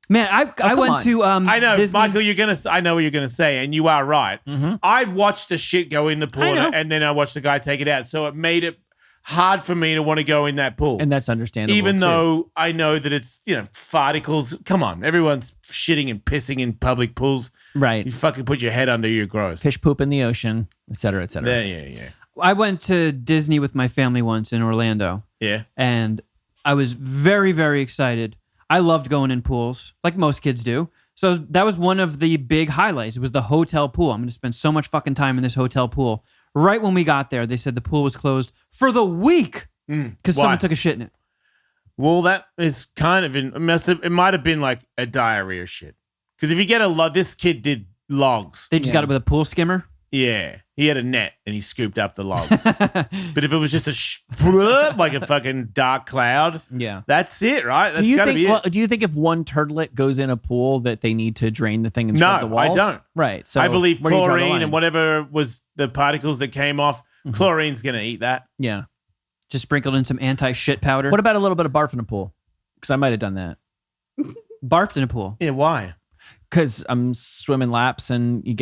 Man, I come went on. to I know, Disney. Michael, I know what you're gonna say, and you are right. Mhm. I watched the shit go in the pool, I know. and then I watched the guy take it out. So it made it hard for me to want to go in that pool. And that's understandable. Even too. though I know that it's, farticles. Come on, everyone's shitting and pissing in public pools. Right. You fucking put your head under, you're gross. Fish poop in the ocean, et cetera, et cetera. Yeah. I went to Disney with my family once in Orlando, Yeah. and I was very, very excited. I loved going in pools, like most kids do. So that was one of the big highlights. It was the hotel pool. I'm going to spend so much fucking time in this hotel pool. Right when we got there, they said the pool was closed for the week because Why? someone took a shit in it. Well, that is kind of it might have been like a diarrhea shit. Because if you get this kid did logs. They just got it with a pool skimmer. Yeah, he had a net and he scooped up the logs. But if it was just like a fucking dark cloud, Yeah. that's it, right? That's Do you gotta think? be it. Well, do you think if one turtlet goes in a pool that they need to drain the thing and scrub the No, I walls? don't. Right. So I believe where do you draw the chlorine line? and whatever was the particles that came off, chlorine's gonna eat that. Yeah. Just sprinkled in some anti-shit powder. What about a little bit of barf in a pool? Because I might have done that. Barfed in a pool? Yeah, why? Because I'm swimming laps and you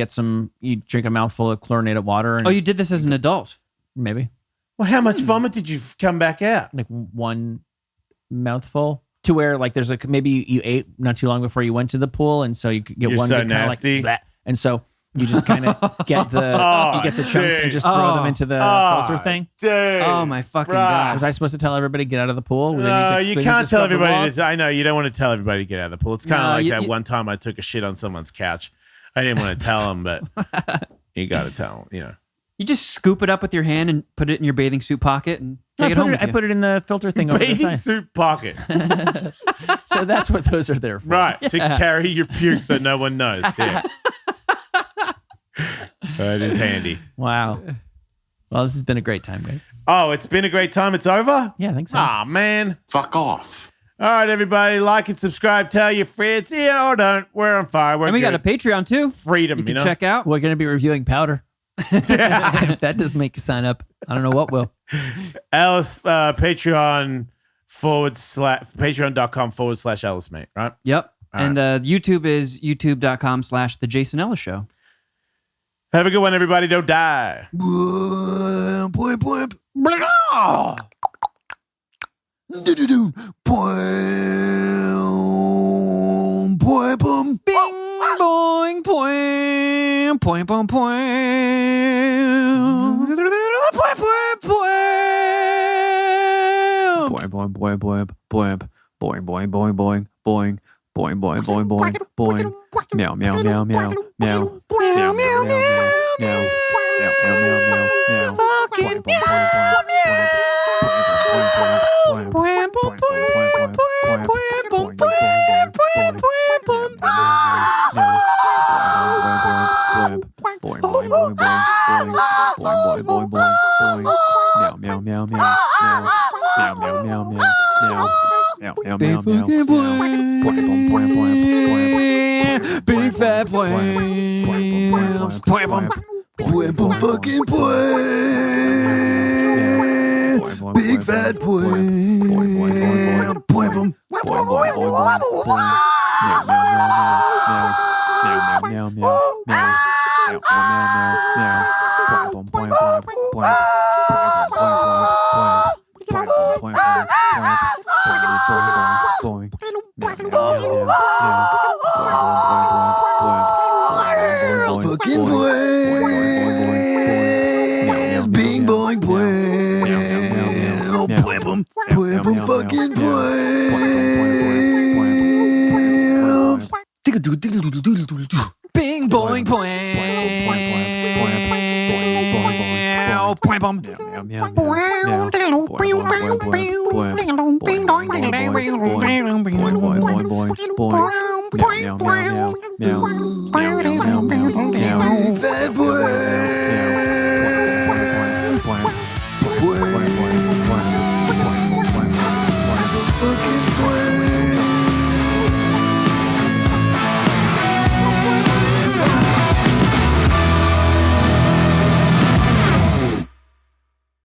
drink a mouthful of chlorinated water. And Oh, you did this as an adult? maybe Well, how much vomit did you come back out? like one mouthful to where like there's maybe you ate not too long before you went to the pool, and so you could get You're one so good kinda nasty. like, bleh. And so you just kind of get the Oh, you get the chunks dude. and just throw them Oh. into the filter thing. Dude. Oh, my fucking bruh. God. Was I supposed to tell everybody to get out of the pool? They No, need to- you they need can't to tell scrub the everybody. walls? I know you don't want to tell everybody to get out of the pool. It's kind of No, like you- that you- one time I took a shit on someone's couch. I didn't want to tell them, but you got to tell them. You just scoop it up with your hand and put it in your bathing suit pocket and No, take it home with I you. put it in the filter thing over the Bathing side. suit pocket, So that's what those are there for. right? To carry your puke so no one knows. Yeah, that is handy. Wow. Well, this has been a great time, guys. Oh, it's been a great time. It's over. Yeah, I think so. Ah, man. Fuck off. All right, everybody, like and subscribe. Tell your friends. Yeah, or don't. We're on fire. We're And we got good. a Patreon too. freedom. You can know. check out. We're going to be reviewing powder. If that doesn't make you sign up, I don't know what will. Ellis, Patreon / patreon.com / Ellis, mate. Right. Yep. And YouTube is youtube.com/The Jason Ellis Show. Have a good one, everybody. Don't die. Bing, boing, poing, poing, poing, poing. Boing, boing, boing, boing, boing, boing, boing, boing, boing, boing, boing, boing, boing, boing, boing. Meow, meow, meow, meow, meow, meow, meow, meow, meow, meow, meow, meow. Fucking meow, meow. Big fat boy. Fucking boy. Big fat boy. Fucking boy. Bing boing boy. Fucking boy. Bing boing boing. Boing boing.